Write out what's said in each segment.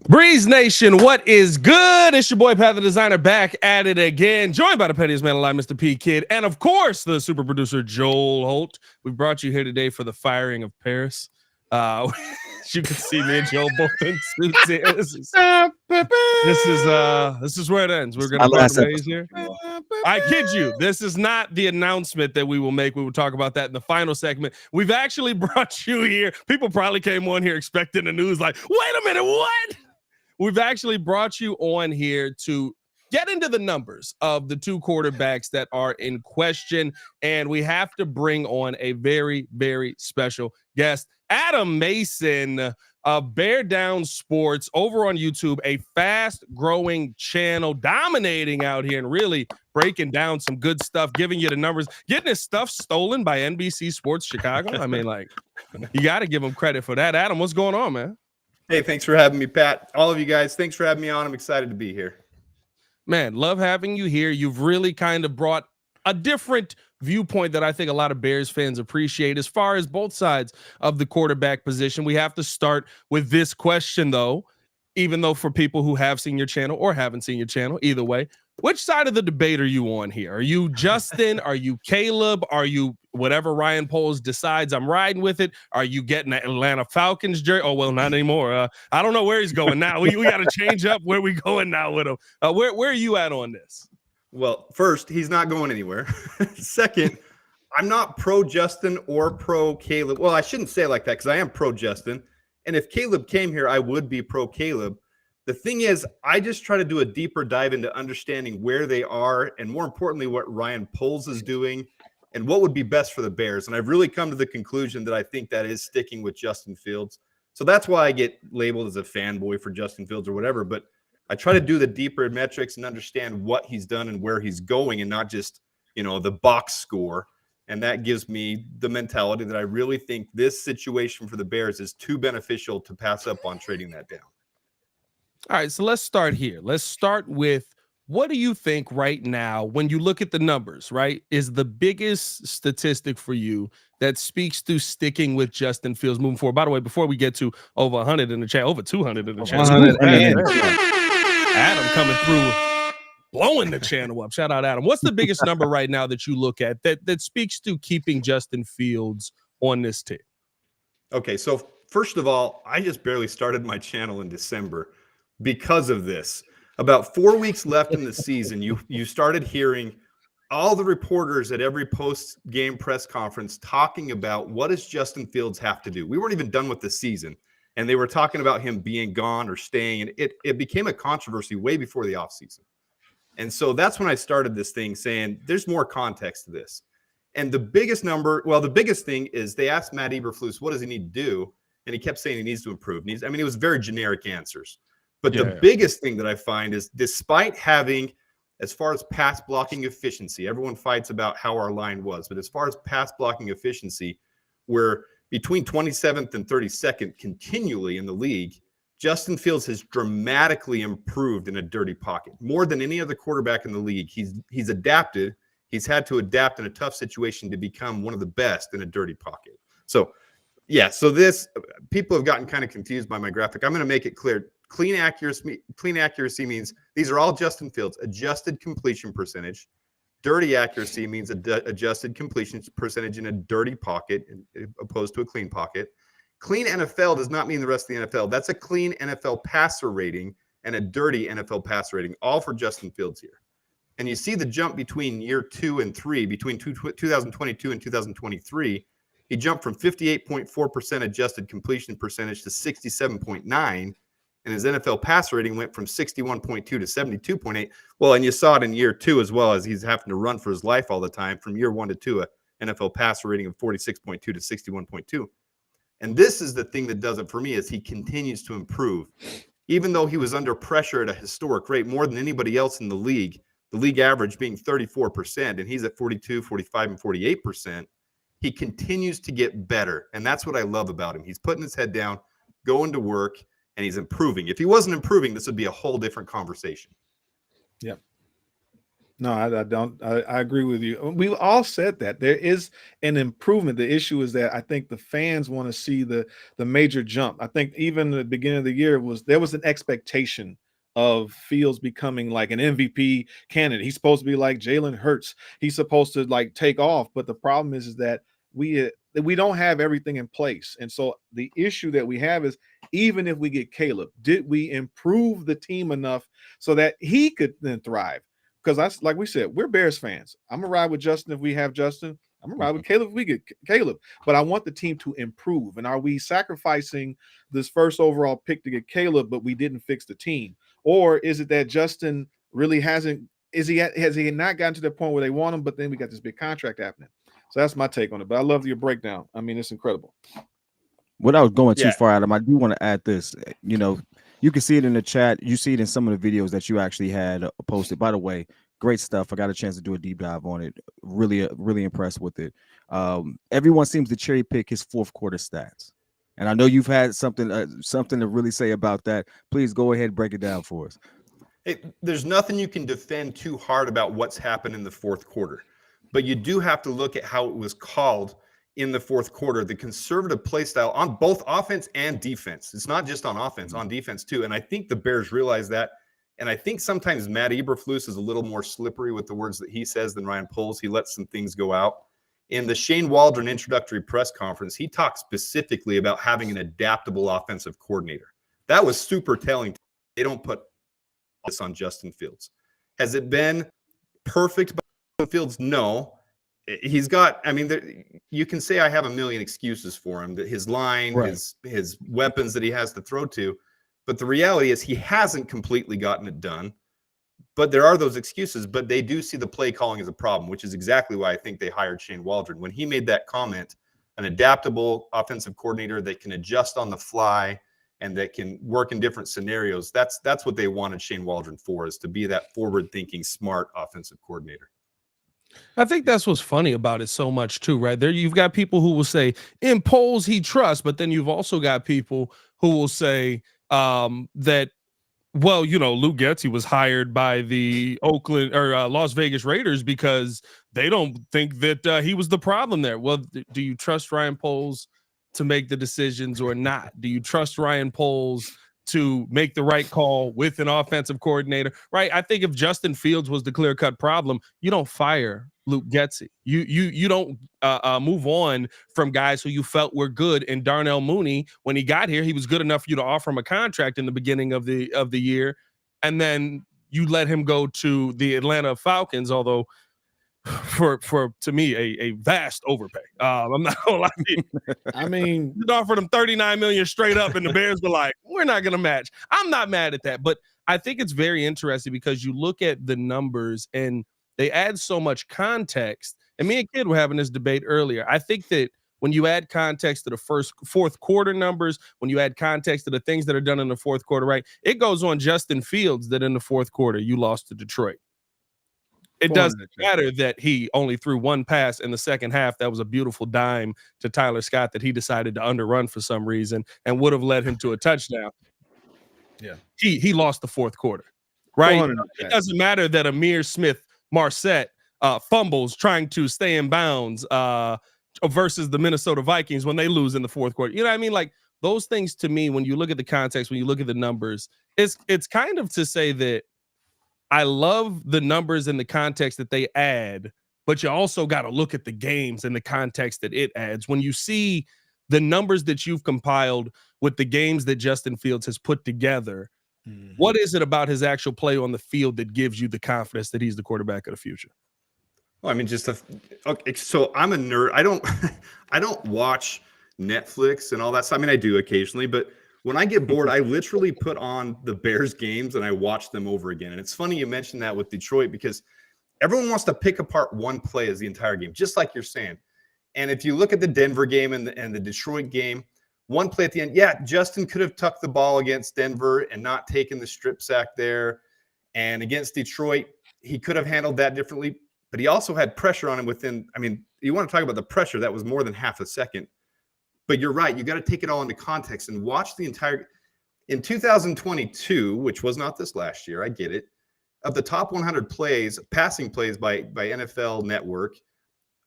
Breeze Nation, what is good? It's your boy Pat the Designer back at it again, joined by the pettiest man alive, Mr. P Kid, and of course the super producer Joel Holt. We brought you here today for the firing of Paris. As you can see, me and Joel both in suits here. This is where it ends. We're gonna part ways here. I kid you. This is not the announcement that we will make. We will talk about that in the final segment. We've actually brought you here. People probably came on here expecting the news like, wait a minute, what? We've actually brought you on here to get into the numbers of the two quarterbacks that are in question. And we have to bring on a very, very special guest, Adam Mason of Bear Down Sports over on YouTube, a fast growing channel dominating out here and really breaking down some good stuff, giving you the numbers, getting his stuff stolen by NBC Sports Chicago. I mean, like, you got to give him credit for that. Adam, what's going on, man? Hey, thanks for having me, Pat. All of you guys, thanks for having me on. I'm excited to be here. Man, love having you here. You've really kind of brought a different viewpoint that I think a lot of Bears fans appreciate as far as both sides of the quarterback position. We have to start with this question, though, even though for people who have seen your channel or haven't seen your channel, either way, which side of the debate are you on here? Are you Justin? Are you Caleb? Are you whatever Ryan Poles decides? I'm riding with it. Are you getting an Atlanta Falcons jersey? Oh, well, not anymore. I don't know where he's going now. We got to change up where we going now with him. Where are you at on this? Well, first, he's not going anywhere. Second, I'm not pro Justin or pro Caleb. Well, I shouldn't say it like that because I am pro Justin. And if Caleb came here, I would be pro Caleb. The thing is, I just try to do a deeper dive into understanding where they are and, more importantly, what Ryan Poles is doing and what would be best for the Bears. And I've really come to the conclusion that I think that is sticking with Justin Fields. So that's why I get labeled as a fanboy for Justin Fields or whatever. But I try to do the deeper metrics and understand what he's done and where he's going and not just, the box score. And that gives me the mentality that I really think this situation for the Bears is too beneficial to pass up on trading that down. All right, so let's start here. Let's start with, what do you think right now, when you look at the numbers, right, is the biggest statistic for you that speaks to sticking with Justin Fields moving forward? By the way, before we get to over 100 in the chat, over 200 in the chat. Adam coming through, blowing the channel up. Shout out, Adam. What's the biggest number right now that you look at that speaks to keeping Justin Fields on this team? Okay, so first of all, I just barely started my channel in December. Because of this, about 4 weeks left in the season, you started hearing all the reporters at every post-game press conference talking about what does Justin Fields have to do. We weren't even done with the season, and they were talking about him being gone or staying, and it became a controversy way before the offseason. And so that's when I started this thing saying there's more context to this. And the biggest thing is they asked Matt Eberflus, what does he need to do? And he kept saying he needs to improve. It was very generic answers. But the biggest thing that I find is, despite having, as far as pass blocking efficiency, everyone fights about how our line was, but as far as pass blocking efficiency, we're between 27th and 32nd continually in the league. Justin Fields has dramatically improved in a dirty pocket, more than any other quarterback in the league. He's adapted. He's had to adapt in a tough situation to become one of the best in a dirty pocket. So, this, people have gotten kind of confused by my graphic. I'm going to make it clear. Clean accuracy means these are all Justin Fields. Adjusted completion percentage. Dirty accuracy means adjusted completion percentage in a dirty pocket opposed to a clean pocket. Clean NFL does not mean the rest of the NFL. That's a clean NFL passer rating and a dirty NFL passer rating, all for Justin Fields here. And you see the jump between year 2 and 3, between 2022 and 2023. He jumped from 58.4% adjusted completion percentage to 67.9%. And his NFL passer rating went from 61.2 to 72.8. Well, and you saw it in year 2 as well, as he's having to run for his life all the time from year 1 to 2, a NFL passer rating of 46.2 to 61.2. And this is the thing that does it for me, is he continues to improve. Even though he was under pressure at a historic rate, more than anybody else in the league average being 34%, and he's at 42, 45, and 48%, he continues to get better. And that's what I love about him. He's putting his head down, going to work, and he's improving. If he wasn't improving, this would be a whole different conversation. Yep. No, I don't. I agree with you. We all said that there is an improvement. The issue is that I think the fans want to see the major jump. I think even at the beginning of the year there was an expectation of Fields becoming like an MVP candidate. He's supposed to be like Jalen Hurts. He's supposed to like take off. But the problem is that we don't have everything in place. And so the issue that we have is, even if we get Caleb, did we improve the team enough so that he could then thrive? Because that's like we said, we're Bears fans. I'm gonna ride with Justin if we have Justin. I'm gonna ride with Caleb if we get Caleb. But I want the team to improve. And are we sacrificing this first overall pick to get Caleb, but we didn't fix the team? Or is it that Justin really hasn't? Has he not gotten to the point where they want him? But then we got this big contract happening. So that's my take on it. But I love your breakdown. I mean, it's incredible. Without going too far, Adam, I do want to add this. You know, you can see it in the chat. You see it in some of the videos that you actually had posted. By the way, great stuff. I got a chance to do a deep dive on it. Really, really impressed with it. Everyone seems to cherry pick his fourth quarter stats, and I know you've had something to really say about that. Please go ahead and break it down for us. Hey, there's nothing you can defend too hard about what's happened in the fourth quarter, but you do have to look at how it was called in the fourth quarter, the conservative play style on both offense and defense. It's not just on offense, on defense too. And I think the Bears realize that. And I think sometimes Matt Eberflus is a little more slippery with the words that he says than Ryan Poles. He lets some things go out. In the Shane Waldron introductory press conference, he talked specifically about having an adaptable offensive coordinator. That was super telling. They don't put this on Justin Fields. Has it been perfect by Fields? No. He's got, I mean, you can say I have a million excuses for him, that his line, right, his weapons that he has to throw to. But the reality is he hasn't completely gotten it done. But there are those excuses, but they do see the play calling as a problem, which is exactly why I think they hired Shane Waldron. When he made that comment, an adaptable offensive coordinator that can adjust on the fly and that can work in different scenarios, that's what they wanted Shane Waldron for, is to be that forward-thinking, smart offensive coordinator. I think that's what's funny about it so much too, right? There you've got people who will say in polls he trusts, but then you've also got people who will say that, well, you know, Luke Getsy was hired by the Oakland or Las Vegas Raiders because they don't think that he was the problem there. Well, do you trust Ryan Poles to make the decisions or not? Do you trust Ryan Poles to make the right call with an offensive coordinator, right? I think if Justin Fields was the clear-cut problem, you don't fire Luke Getsy. You don't move on from guys who you felt were good. And Darnell Mooney, when he got here, he was good enough for you to offer him a contract in the beginning of the year, and then you let him go to the Atlanta Falcons, although for to me a vast overpay. I'm not gonna lie to you. I mean, you offered him $39 million straight up, and the Bears were like, "We're not gonna match." I'm not mad at that, but I think it's very interesting because you look at the numbers and they add so much context. And me and Kid were having this debate earlier. I think that when you add context to the fourth quarter numbers, when you add context to the things that are done in the fourth quarter, right? It goes on Justin Fields that in the fourth quarter you lost to Detroit. It doesn't matter that he only threw one pass in the second half. That was a beautiful dime to Tyler Scott that he decided to underrun for some reason and would have led him to a touchdown. Yeah. He lost the fourth quarter, right? It doesn't matter that Amir Smith-Marset fumbles trying to stay in bounds versus the Minnesota Vikings when they lose in the fourth quarter. You know what I mean? Like those things to me, when you look at the context, when you look at the numbers, it's kind of to say that I love the numbers and the context that they add, but you also got to look at the games and the context that it adds. When you see the numbers that you've compiled with the games that Justin Fields has put together, what is it about his actual play on the field that gives you the confidence that he's the quarterback of the future? Well, I mean, okay, so I'm a nerd. I don't watch Netflix and all that stuff. I mean, I do occasionally, but when I get bored, I literally put on the Bears games and I watch them over again. And it's funny you mentioned that with Detroit because everyone wants to pick apart one play as the entire game, just like you're saying. And if you look at the Denver game and the Detroit game, one play at the end, yeah, Justin could have tucked the ball against Denver and not taken the strip sack there. And against Detroit, he could have handled that differently. But he also had pressure on him within, I mean, you want to talk about the pressure, that was more than half a second. But you're right. You got to take it all into context and watch the entire – in 2022, which was not this last year, I get it, of the top 100 plays, passing plays by NFL Network,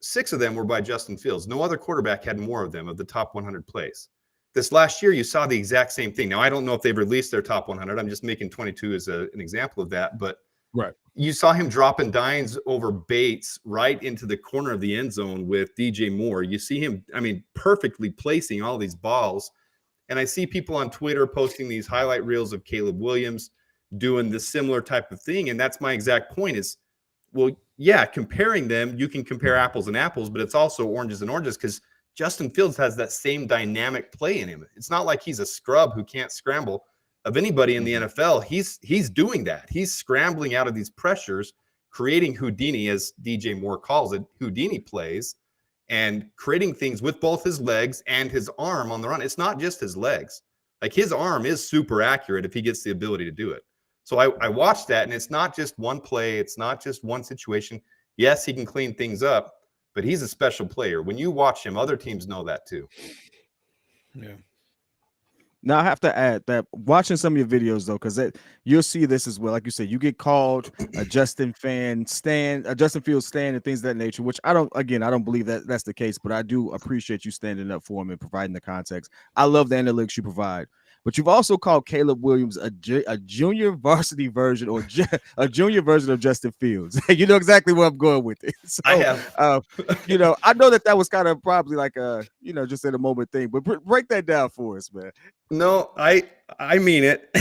6 of them were by Justin Fields. No other quarterback had more of them of the top 100 plays. This last year, you saw the exact same thing. Now, I don't know if they've released their top 100. I'm just making 22 as an example of that. But you saw him dropping dimes over Bates right into the corner of the end zone with DJ Moore. You see him, I mean, perfectly placing all these balls. And I see people on Twitter posting these highlight reels of Caleb Williams doing this similar type of thing. And that's my exact point is, well, yeah, comparing them, you can compare apples and apples, but it's also oranges and oranges because Justin Fields has that same dynamic play in him. It's not like he's a scrub who can't scramble. Of anybody in the NFL, he's doing that. He's scrambling out of these pressures, creating Houdini, as DJ Moore calls it, Houdini plays, and creating things with both his legs and his arm on the run. It's not just his legs. Like his arm is super accurate if he gets the ability to do it. So I watched that, and it's not just one play. It's not just one situation. Yes, he can clean things up, but he's a special player. When you watch him, other teams know that too. Yeah. Now I have to add that watching some of your videos though, because you'll see this as well. Like you said, you get called a Justin Fields stand, and things of that nature. Which I don't believe that that's the case, but I do appreciate you standing up for him and providing the context. I love the analytics you provide. But you've also called Caleb Williams a junior varsity version or a junior version of Justin Fields. You know exactly where I'm going with it. So, I have. I know that was kind of probably like just in a moment thing, but break that down for us, man. No, I mean it,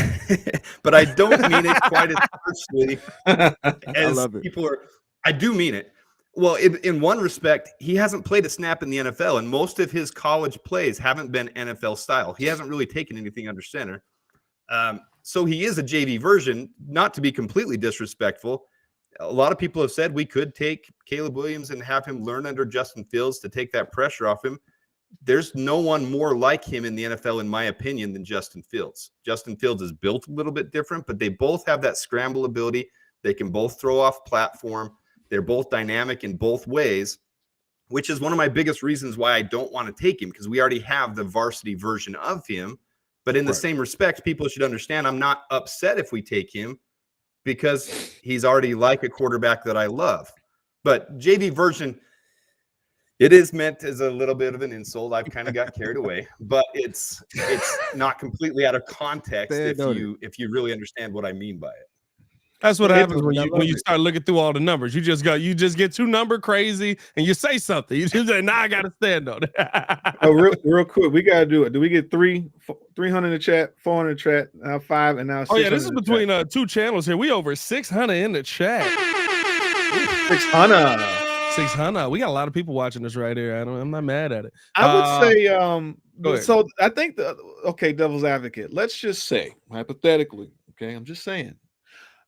but I don't mean it quite as harshly as people are. I do mean it. Well, in one respect, he hasn't played a snap in the NFL, and most of his college plays haven't been NFL style. He hasn't really taken anything under center. So he is a JV version, not to be completely disrespectful. A lot of people have said we could take Caleb Williams and have him learn under Justin Fields to take that pressure off him. There's no one more like him in the NFL, in my opinion, than Justin Fields. Justin Fields is built a little bit different, but they both have that scramble ability. They can both throw off platform. They're both dynamic in both ways, which is one of my biggest reasons why I don't want to take him, because we already have the varsity version of him. But in the same respect, people should understand I'm not upset if we take him because he's already like a quarterback that I love. But JV version, it is meant as a little bit of an insult. I've kind of got carried away, but it's not completely out of context if you really understand what I mean by it. That's what happens when you start looking through all the numbers. You just get too number crazy and you say something. You just say, "Nah, I gotta stand on it." real quick, we gotta do it. Do we get 300 in the chat, 400 in the chat, now 5, and now 600? Oh yeah, this is between two channels here. We over 600 in the chat. 600. We got a lot of people watching this right here. I'm not mad at it. I would say, so I think devil's advocate. Let's just say, hypothetically, okay, I'm just saying,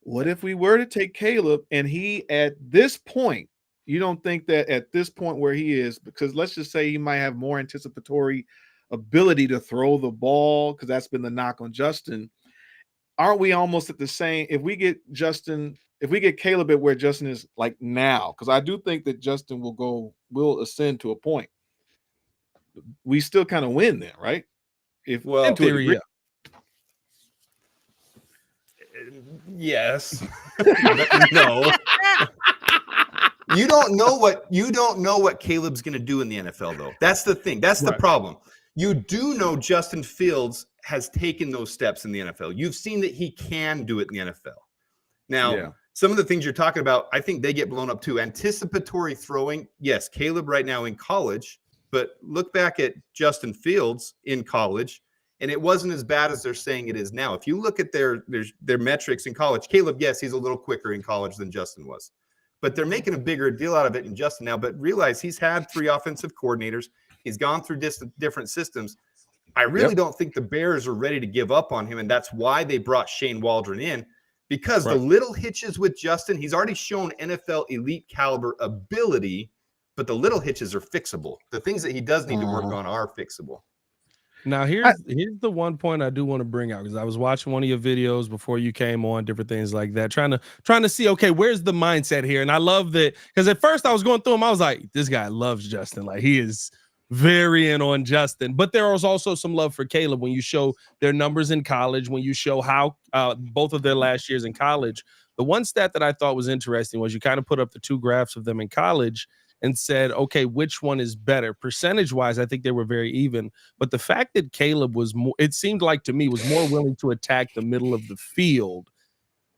what if we were to take Caleb and he, at this point, you don't think that at this point where he is, because let's just say he might have more anticipatory ability to throw the ball, because that's been the knock on Justin. Aren't we almost at the same, if we get Caleb at where Justin is like now, because I do think that Justin will ascend to a point. We still kind of win then, right? In theory, yeah. Yes. No. You don't know what Caleb's going to do in the NFL, though. That's the thing. That's the problem. You do know Justin Fields has taken those steps in the NFL. You've seen that he can do it in the NFL. Now, some of the things you're talking about, I think they get blown up too. Anticipatory throwing, yes, Caleb right now in college, but look back at Justin Fields in college, and it wasn't as bad as they're saying it is now. If you look at their metrics in college, Caleb, yes, he's a little quicker in college than Justin was, but they're making a bigger deal out of it in Justin now. But realize he's had 3 offensive coordinators. He's gone through different systems. I really don't think the Bears are ready to give up on him, and that's why they brought Shane Waldron in, because the little hitches with Justin, he's already shown NFL elite caliber ability, but the little hitches are fixable. The things that he does need to work on are fixable. Now, here's the one point I do want to bring out, because I was watching one of your videos before you came on, different things like that, trying to see, okay, where's the mindset here? And I love that, because at first I was going through him, I was like, this guy loves Justin. Like, he is very in on Justin. But there was also some love for Caleb when you show their numbers in college, when you show how both of their last years in college. The one stat that I thought was interesting was you kind of put up the two graphs of them in college and said, okay, which one is better? Percentage-wise, I think they were very even. But the fact that Caleb was more, it seemed like to me, was more willing to attack the middle of the field.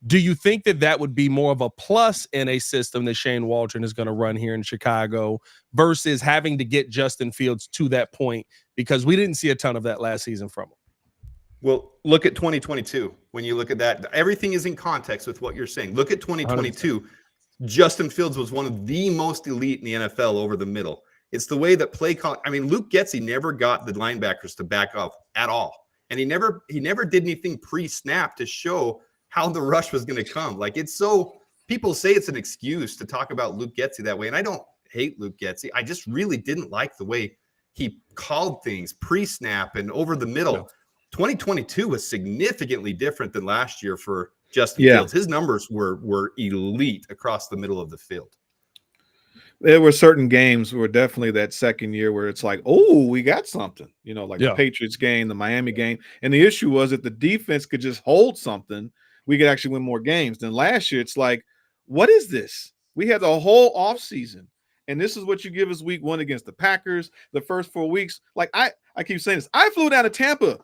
Do you think that that would be more of a plus in a system that Shane Waldron is going to run here in Chicago versus having to get Justin Fields to that point? Because we didn't see a ton of that last season from him. Well, look at 2022. When you look at that, everything is in context with what you're saying. Look at 2022. 100%. Justin Fields was one of the most elite in the NFL over the middle. It's the way that play call. I mean, Luke Getsy never got the linebackers to back up at all. And he never did anything pre-snap to show how the rush was going to come. Like, it's so, people say it's an excuse to talk about Luke Getsy that way. And I don't hate Luke Getsy. I just really didn't like the way he called things pre-snap and over the middle. No. 2022 was significantly different than last year for Justin Fields. His numbers were elite across the middle of the field. There were certain games where definitely that second year where it's like, oh, we got something, you know, like the Patriots game, the Miami game. And the issue was that the defense could just hold something, we could actually win more games. Than last year, it's like, what is this? We had the whole offseason, and this is what you give us week one against the Packers, the first 4 weeks. Like, I keep saying this. I flew down to Tampa.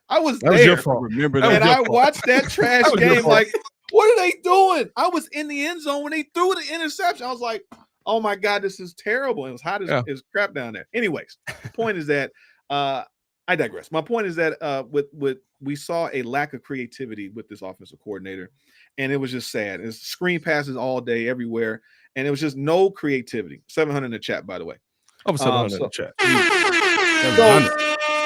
I was there. Was your fault. Remember that? And I watched that trash game like, what are they doing? I was in the end zone when they threw the interception. I was like, oh, my God, this is terrible. It was hot as crap down there. Anyways, the point is that I digress. My point is that we saw a lack of creativity with this offensive coordinator, and it was just sad. It's screen passes all day, everywhere, and it was just no creativity. 700 in the chat, by the way. Oh, 700 in the chat.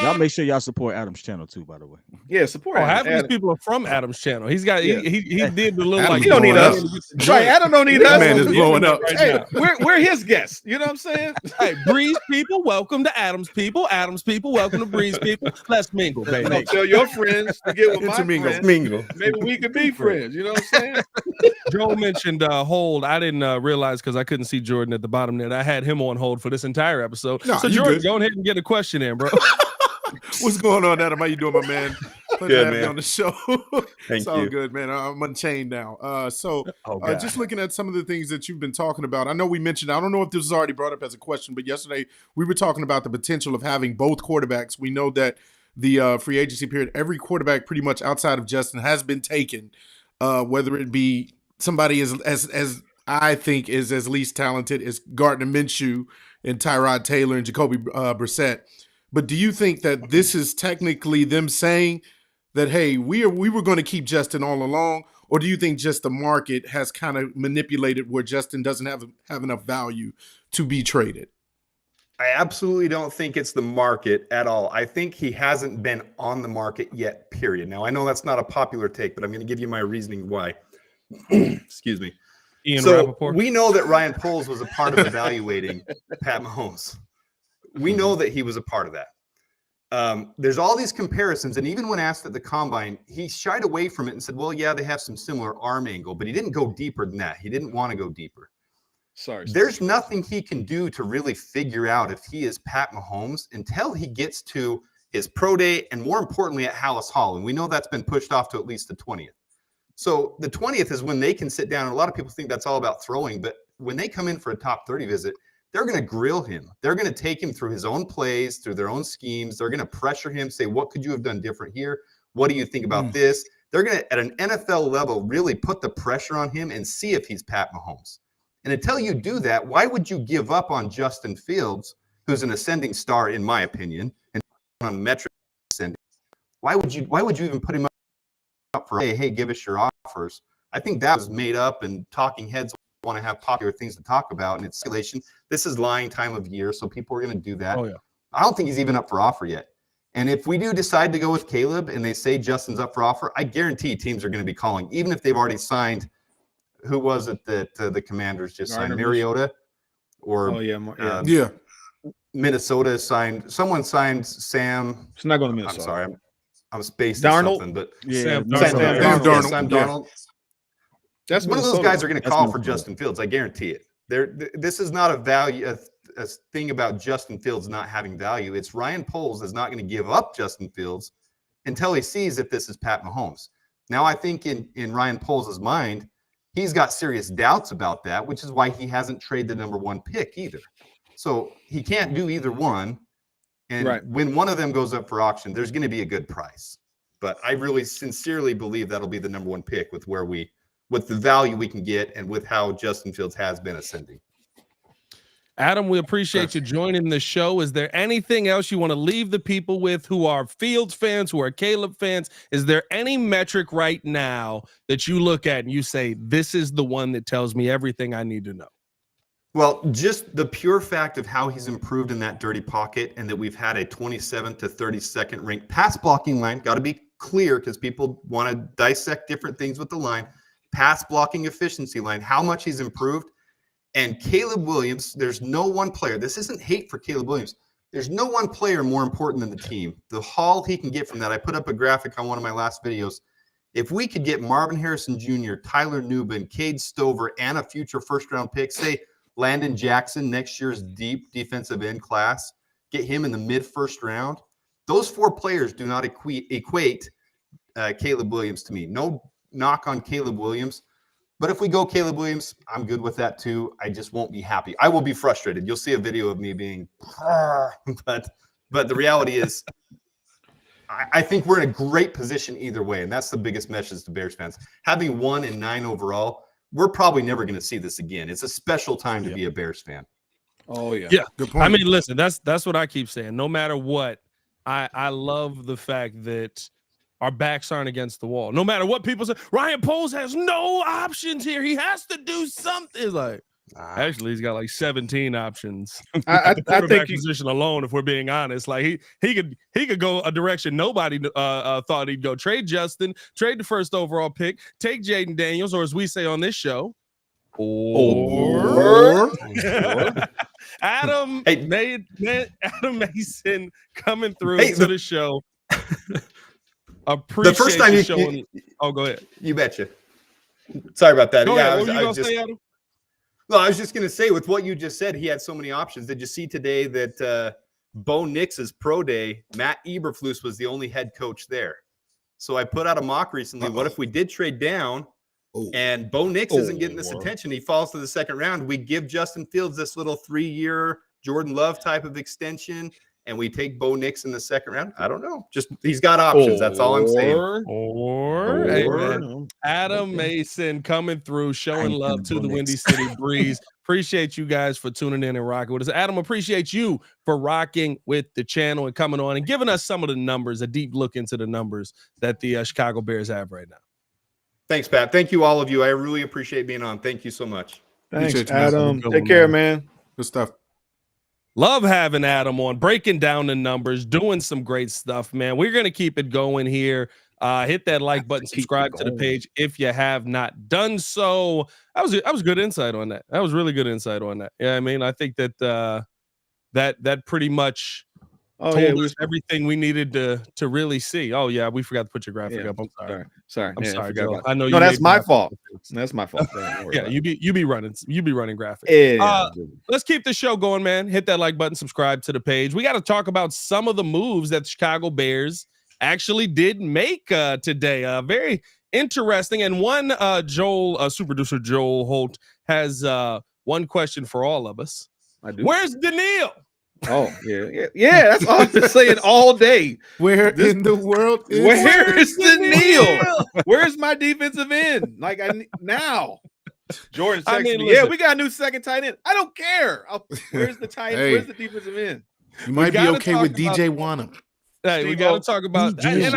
Y'all make sure y'all support Adam's channel too, by the way. Yeah, support. Half of these people are from Adam's channel. He's got he did the little Adam, he don't need us. Right, Adam don't need us. Man is blowing up. Hey, we're his guests. You know what I'm saying? Hey, Breeze people, welcome to Adam's people. Adam's people, welcome to Breeze people. Let's mingle, baby. No, tell your friends to get with my friends. Mingle. Maybe we could be friends. You know what I'm saying? Joe mentioned hold. I didn't realize because I couldn't see Jordan at the bottom there. I had him on hold for this entire episode. No, so Jordan, go ahead and get a question in, bro. What's going on, Adam? How you doing, my man? Pleasure to have you on the show. Thank it's all you. good, man. I'm unchained now. Just looking at some of the things that you've been talking about, I know we mentioned, I don't know if this was already brought up as a question, but yesterday we were talking about the potential of having both quarterbacks. We know that the free agency period, every quarterback pretty much outside of Justin has been taken, whether it be somebody as I think is as least talented as Gardner Minshew and Tyrod Taylor and Jacoby Brissett. But do you think that this is technically them saying that, hey, we were going to keep Justin all along, or do you think just the market has kind of manipulated where Justin doesn't have enough value to be traded? I absolutely don't think it's the market at all. I think he hasn't been on the market yet, period. Now, I know that's not a popular take, but I'm going to give you my reasoning why. Excuse me. Ian so Rappaport. We know that Ryan Poles was a part of evaluating Pat Mahomes. We know that he was a part of that. There's all these comparisons, and even when asked at the combine, he shied away from it and said, well, yeah, they have some similar arm angle, but he didn't go deeper than that. He didn't want to go deeper. There's nothing he can do to really figure out if he is Pat Mahomes until he gets to his pro day and, more importantly, at Hallis Hall. And we know that's been pushed off to at least the 20th. So the 20th is when they can sit down. And a lot of people think that's all about throwing, but when they come in for a top 30 visit, they're going to grill him. They're going to take him through his own plays, through their own schemes. They're going to pressure him, say, what could you have done different here? What do you think about this? They're going to, at an NFL level, really put the pressure on him and see if he's Pat Mahomes. And until you do that, why would you give up on Justin Fields, who's an ascending star, in my opinion, and on metric ascending? Why would you even put him up for, hey, give us your offers? I think that was made up, and talking heads want to have popular things to talk about, and it's speculation. This is lying time of year, so people are going to do that. Oh, yeah. I don't think he's even up for offer yet. And if we do decide to go with Caleb and they say Justin's up for offer, I guarantee teams are going to be calling, even if they've already signed. Who was it that the Commanders just signed? Mariota? Or Minnesota signed. Someone signed Sam. It's not going to Minnesota. I'm sorry. I'm spaced Darnold. Something, but Sam Darnold. Sam Darnold. That's one of those guys are going to call for Justin Fields. I guarantee it. This is not a value. a thing about Justin Fields not having value. It's Ryan Poles is not going to give up Justin Fields until he sees if this is Pat Mahomes. Now, I think in Ryan Poles' mind, he's got serious doubts about that, which is why he hasn't traded the number 1 pick either. So he can't do either one. And when one of them goes up for auction, there's going to be a good price. But I really sincerely believe that'll be the number 1 pick with the value we can get and with how Justin Fields has been ascending. Adam, we appreciate you joining the show. Is there anything else you want to leave the people with who are Fields fans, who are Caleb fans? Is there any metric right now that you look at and you say, this is the one that tells me everything I need to know? Well, just the pure fact of how he's improved in that dirty pocket and that we've had a 27th to 32nd ranked pass blocking line. Got to be clear because people want to dissect different things with the line. Pass blocking efficiency line, how much he's improved. And Caleb Williams, there's no one player. This isn't hate for Caleb Williams. There's no one player more important than the team. The haul he can get from that. I put up a graphic on one of my last videos. If we could get Marvin Harrison Jr., Tyler Nubin, Cade Stover, and a future first-round pick, say Landon Jackson, next year's deep defensive end class, get him in the mid-first round. Those 4 players do not equate Caleb Williams to me. No knock on Caleb Williams. But if we go Caleb Williams, I'm good with that too. I just won't be happy. I will be frustrated. You'll see a video of me being, but the reality is, I think we're in a great position either way, and that's the biggest message to Bears fans. Having 1 and 9 overall, we're probably never going to see this again. It's a special time to be a Bears fan. Oh yeah, good point. I mean, listen, that's what I keep saying. No matter what, I love the fact that our backs aren't against the wall. No matter what people say, Ryan Poles has no options here. He has to do something. It's like, actually, he's got like 17 options. I think position alone, if we're being honest, like he could go a direction nobody thought he'd go. Trade Justin, trade the first overall pick, take Jaden Daniels, or as we say on this show, or Adam Mason coming through to the show. Appreciate the first time showing. Oh, go ahead. You betcha. Sorry about that. Go ahead. What were you gonna say, Adam? Well, I was just going to say, with what you just said, he had so many options. Did you see today that Bo Nix's pro day, Matt Eberflus was the only head coach there? So I put out a mock recently. What if we did trade down and Bo Nix isn't getting this attention? He falls to the second round. We give Justin Fields this little 3-year Jordan Love type of extension, and we take Bo Nix in the second round. I don't know. Just he's got options. That's all I'm saying. Or Adam Mason coming through, showing love to the Windy City Breeze. Appreciate you guys for tuning in and rocking with us. Adam, appreciate you for rocking with the channel and coming on and giving us some of the numbers, a deep look into the numbers that the Chicago Bears have right now. Thanks, Pat. Thank you, all of you. I really appreciate being on. Thank you so much. Thanks, Adam. Take care, man. Good stuff. Love having Adam on, breaking down the numbers, doing some great stuff, man. We're going to keep it going here. Hit that like button, subscribe to the page if you have not done so. That was good insight on that. That was really good insight on that. Yeah, I mean, I think that that pretty much told us everything we needed to really see. Oh yeah, we forgot to put your graphic up. I'm sorry. I'm sorry, Joe. I know. No, that's my fault. That's my fault. Yeah, you be running graphics. Yeah. Let's keep the show going, man. Hit that like button, subscribe to the page. We got to talk about some of the moves that the Chicago Bears actually did make today. Very interesting. And one super producer Joel Holt has one question for all of us. I do. Where's Daniil? Oh, yeah. That's all I've been saying all day. Where in the world is where is Daniil? Where's my defensive end? Like now. Jordan texted me. Listen, yeah, we got a new second tight end. I don't care. Where's the tight end? Where's the defensive end? You might be okay with DJ Wanham. Hey, we got to talk about, and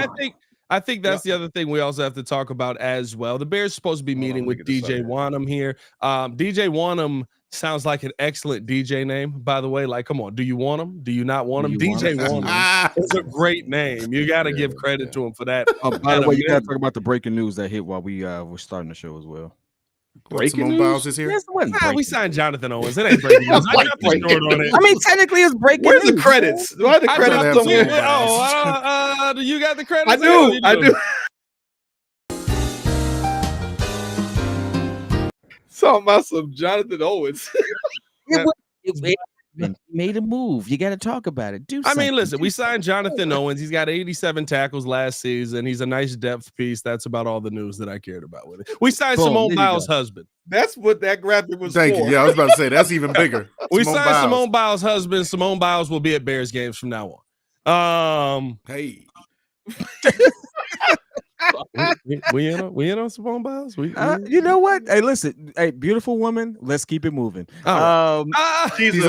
I think that's the other thing we also have to talk about as well. The Bears supposed to be meeting with DJ Wanham here. DJ Wanham sounds like an excellent DJ name, by the way. Like, come on, do you want him? Do you not want him? DJ Wanham is a great name. You got to give credit to him for that. By the way, you got to talk about the breaking news that hit while we were starting the show as well. Breaking news? Biles is here. We signed Jonathan Owens. It ain't breaking news. I got the short on it. I mean, technically, it's breaking. Where's news? The credits? Why are the credits somewhere? Do you got the credits? I do. Talking about some Jonathan Owens. happened? He made a move. You got to talk about it. I mean, listen, we signed Jonathan Owens. He's got 87 tackles last season. He's a nice depth piece. That's about all the news that I cared about with it. We signed Simone Biles' husband. That's what that graphic was Thank for. you. Yeah, I was about to say that's even bigger. We signed Simone Biles' husband. Simone Biles will be at Bears games from now on. Hey. we in on Simone Biles. You know what? Hey, listen, hey, beautiful woman. Let's keep it moving. She's our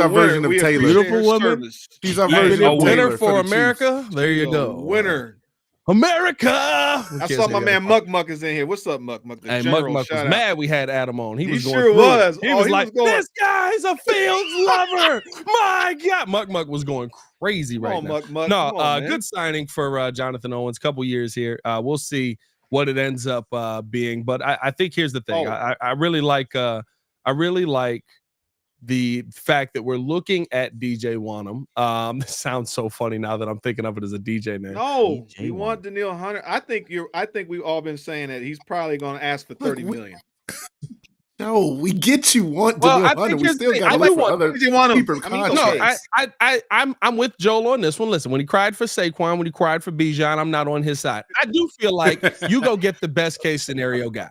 version of Taylor. Beautiful woman. She's our version of winner Taylor for America. There you go. Winner. America. I saw my man Muck Muck is in here. What's up, Muck Muck? Hey, Muck Muck was mad we had Adam on. He was going sure was. He was like, this guy's a Fields lover. My God. Muck Muck was going crazy right now. No, good signing for Jonathan Owens. Couple years here. We'll see what it ends up being. But I think here's the thing. I really like the fact that we're looking at DJ Wanham. This sounds so funny now that I'm thinking of it as a DJ name. No, we want Danielle Hunter. I think we've all been saying that he's probably going to ask for 30 million. No, we get you want Danielle Hunter. We still got to look for other people. I'm with Joel on this one. Listen, when he cried for Saquon, when he cried for Bijan, I'm not on his side. I do feel like you go get the best case scenario guy.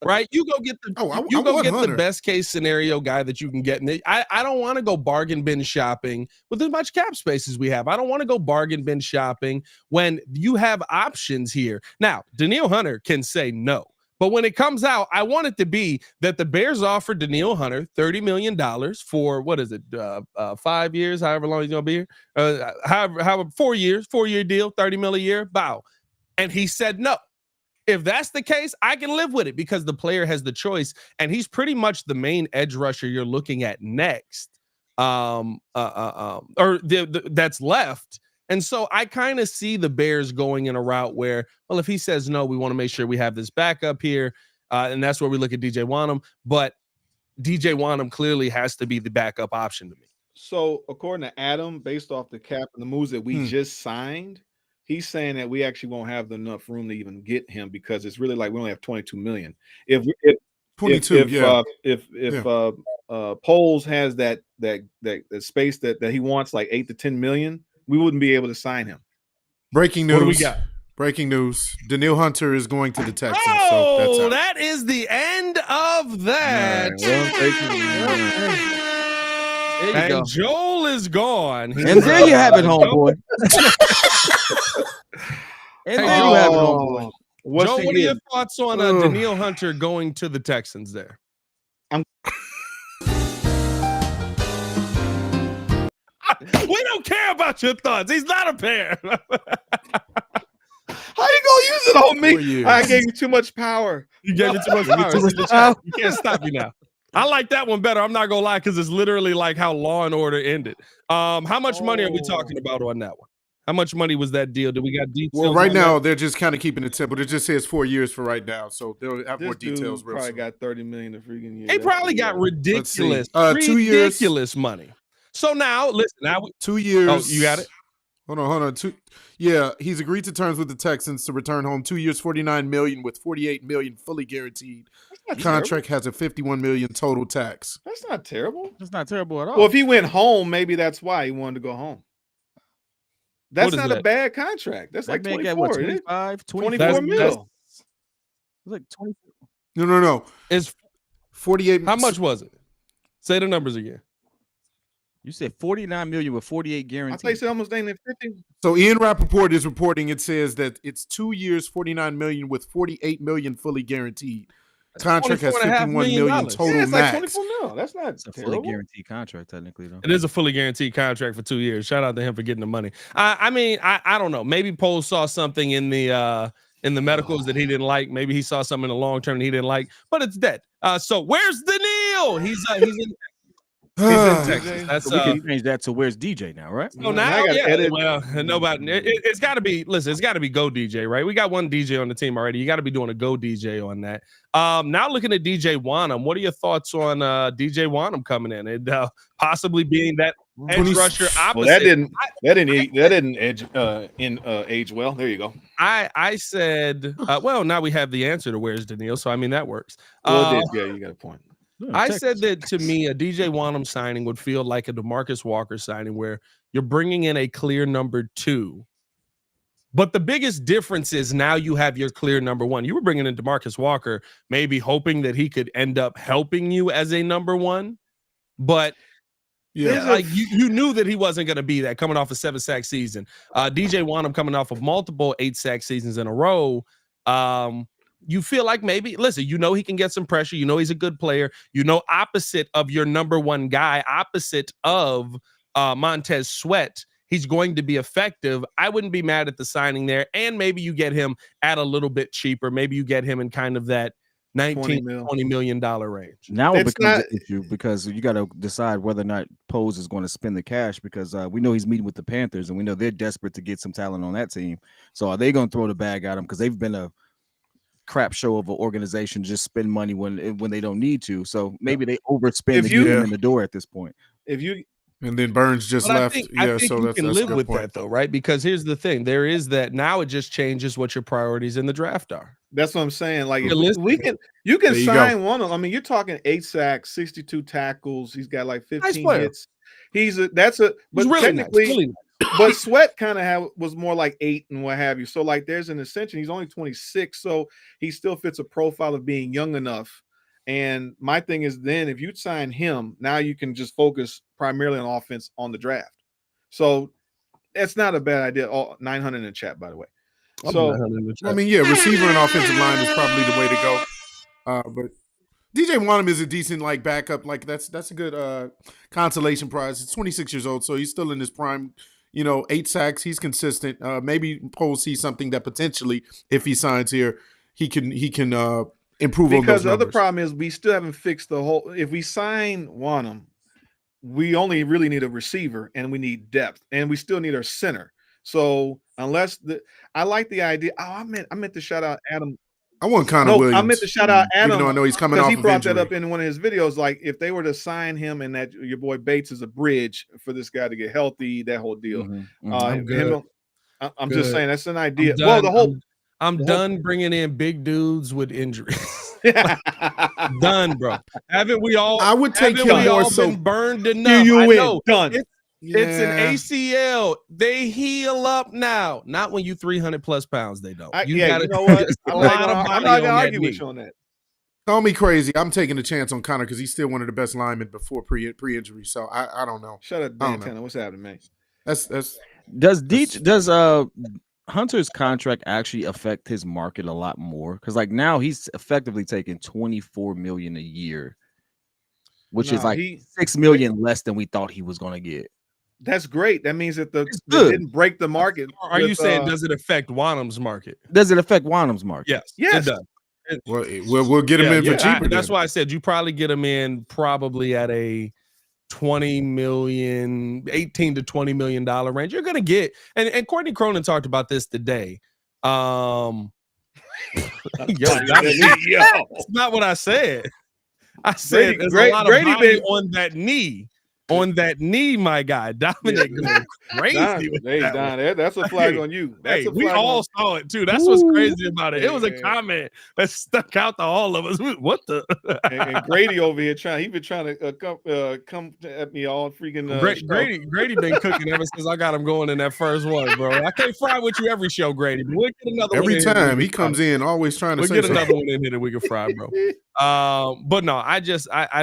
Right, you go get the best case scenario guy that you can get. And I don't want to go bargain bin shopping with as much cap space as we have. I don't want to go bargain bin shopping when you have options here. Now, Danielle Hunter can say no, but when it comes out, I want it to be that the Bears offered Danielle Hunter $30 million for what is it, 5 years, however long he's gonna be here, however 4 years, 4-year deal, $30 million a year. Bow, and he said no. If that's the case, I can live with it because the player has the choice, and he's pretty much the main edge rusher you're looking at next, that's left. And so I kind of see the Bears going in a route where, well, if he says no, we want to make sure we have this backup here, and that's where we look at DJ Wanham. But DJ Wanham clearly has to be the backup option to me. So according to Adam, based off the cap and the moves that we just signed, he's saying that we actually won't have enough room to even get him because it's really like we only have 22 million. If Poles has that space that he wants, like 8 to 10 million, we wouldn't be able to sign him. Breaking news. What do we got? Breaking news. Danielle Hunter is going to the Texans. Oh, so that is the end of that. And Joel is gone. And there you have it, homeboy. And there you have it, homeboy. Joel, what are your thoughts on Danielle Hunter going to the Texans there? We don't care about your thoughts. He's not a pair. How you gonna use it on me? I gave you too much power. You gave me too much power. You can't stop me now. I like that one better. I'm not gonna lie, because it's literally like how Law and Order ended. How much money are we talking about on that one? How much money was that deal? Do we got details? Well, right now they're just kind of keeping it simple. It just says 4 years for right now, so they'll have more details. Probably got 30 million to freaking year. They probably got ridiculous, 2 years, ridiculous money. So now, listen. Now 2 years. Oh, you got it. Hold on. Yeah, he's agreed to terms with the Texans to return home. 2 years, $49 million with $48 million fully guaranteed. Contract has a $51 million total tax. That's not terrible. That's not terrible at all. Well, if he went home, maybe that's why he wanted to go home. That's not a bad contract. That's like 24, 25, 24 mil. It's like 20. No. It's 48. How much was it? Say the numbers again. You said 49 million with 48 guaranteed. I think it's almost ain't 50. So Ian Rappaport is reporting. It says that it's 2 years, 49 million with 48 million fully guaranteed. Contract has 51 million total it's max. Like 24 mil. That's not a fully guaranteed contract, technically, though. It is a fully guaranteed contract for 2 years. Shout out to him for getting the money. I mean, I don't know. Maybe Poe saw something in the medicals that he didn't like. Maybe he saw something in the long term that he didn't like. But it's dead. So where's Danielle? He's in. He's in Texas. That's so we can change that to where's DJ now, right? So now, nobody. It's got to be. Listen, it's got to be Go DJ, right? We got one DJ on the team already. You got to be doing a Go DJ on that. Now looking at DJ Wanham, what are your thoughts on DJ Wanham coming in and possibly being that edge rusher opposite? Well, that didn't age well. There you go. I said, well, now we have the answer to where's Danielle, so I mean that works. Well, yeah, you got a point. I said that to me, a DJ Wanham signing would feel like a DeMarcus Walker signing where you're bringing in a clear number 2. But the biggest difference is now you have your clear number 1. You were bringing in DeMarcus Walker, maybe hoping that he could end up helping you as a number 1. But you knew that he wasn't going to be that coming off a 7-sack season. DJ Wanham coming off of multiple 8-sack seasons in a row. You feel like maybe, listen, you know he can get some pressure. You know he's a good player. You know, opposite of your number 1 guy, opposite of Montez Sweat, he's going to be effective. I wouldn't be mad at the signing there. And maybe you get him at a little bit cheaper. Maybe you get him in kind of that $19 $20 million range. Now it becomes an issue because you got to decide whether or not Pose is going to spend the cash because we know he's meeting with the Panthers and we know they're desperate to get some talent on that team. So are they going to throw the bag at him because they've been a crap show of an organization, just spend money when they don't need to. So maybe they overspend to get him in the door at this point. And then Burns just left. I think you can live with that though, right? Because here's the thing: there is that now. It just changes what your priorities in the draft are. That's what I'm saying. Like you can sign one of them. I mean, you're talking 8 sacks, 62 tackles. He's got like 15 hits. But really technically, nice, really nice. But Sweat kind of was more like 8 and what have you. So like there's an ascension. He's only 26, so he still fits a profile of being young enough. And my thing is then if you sign him, now you can just focus primarily on offense on the draft. So that's not a bad idea. 900 in the chat, by the way. So I mean, receiver and offensive line is probably the way to go. But DJ Wanham is a decent like backup. Like that's a good consolation prize. He's 26 years old, so he's still in his prime. 8 sacks. He's consistent. Maybe Cole sees something that potentially, if he signs here, he can improve on those numbers. Because the other problem is we still haven't fixed the whole. If we sign Wanham, we only really need a receiver and we need depth, and we still need our center. So unless I like the idea. Oh, I meant to shout out Adam. I want Connor Williams. I meant to shout out Adam. Even though I know he's coming off he brought injury. that up in one of his videos. Like if they were to sign him and that your boy Bates is a bridge for this guy to get healthy, that whole deal. I'm just saying that's an idea. I'm done bringing in big dudes with injuries. Done, bro. Haven't we all? I would take him more so. Been burned enough. Done. It's an ACL. They heal up now. Not when you 300 plus pounds. They don't. You know what? I'm not gonna argue with you on that. Call me crazy. I'm taking a chance on Connor because he's still one of the best linemen before pre-injury. So I don't know. Shut up, Dan Tanner. What's happening, man? Does Hunter's contract actually affect his market a lot more? Because like now he's effectively taking $24 million a year, which is like $6 million less than we thought he was going to get. That's great. That means that they didn't break the market. Are you saying does it affect Wanham's market? Does it affect Wanham's market? Yes, it does. We'll get him in for cheaper. That's why I said you probably get him in probably at a 20 million, 18 to $20 million range. You're gonna get, and Courtney Cronin talked about this today. That's not what I said. I said there's a lot of body on that knee. On that knee, my guy, Dominic going crazy with that. That's a flag on you. We all saw it too. That's what's crazy about it. It was a comment that stuck out to all of us. What the? and Grady over here he's been trying to come at me all freaking. Grady been cooking ever since I got him going in that first one, bro. I can't fry with you every show, Grady. But we'll get another every one time he comes in, always trying to. We'll get another one in here that we can fry, bro. But no, I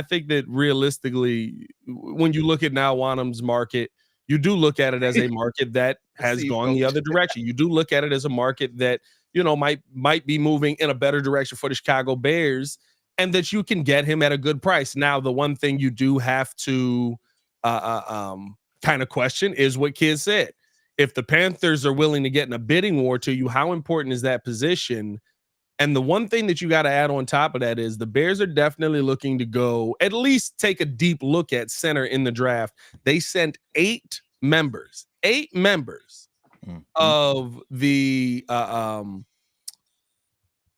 think that realistically, when you look at now Wanham's market, you do look at it as a market that has gone the other direction. You do look at it as a market that, might be moving in a better direction for the Chicago Bears, and that you can get him at a good price. Now, the one thing you do have to kind of question is what Kid said. If the Panthers are willing to get in a bidding war to you, how important is that position? And the one thing that you got to add on top of that is the Bears are definitely looking to go at least take a deep look at center in the draft. They sent 8 members of the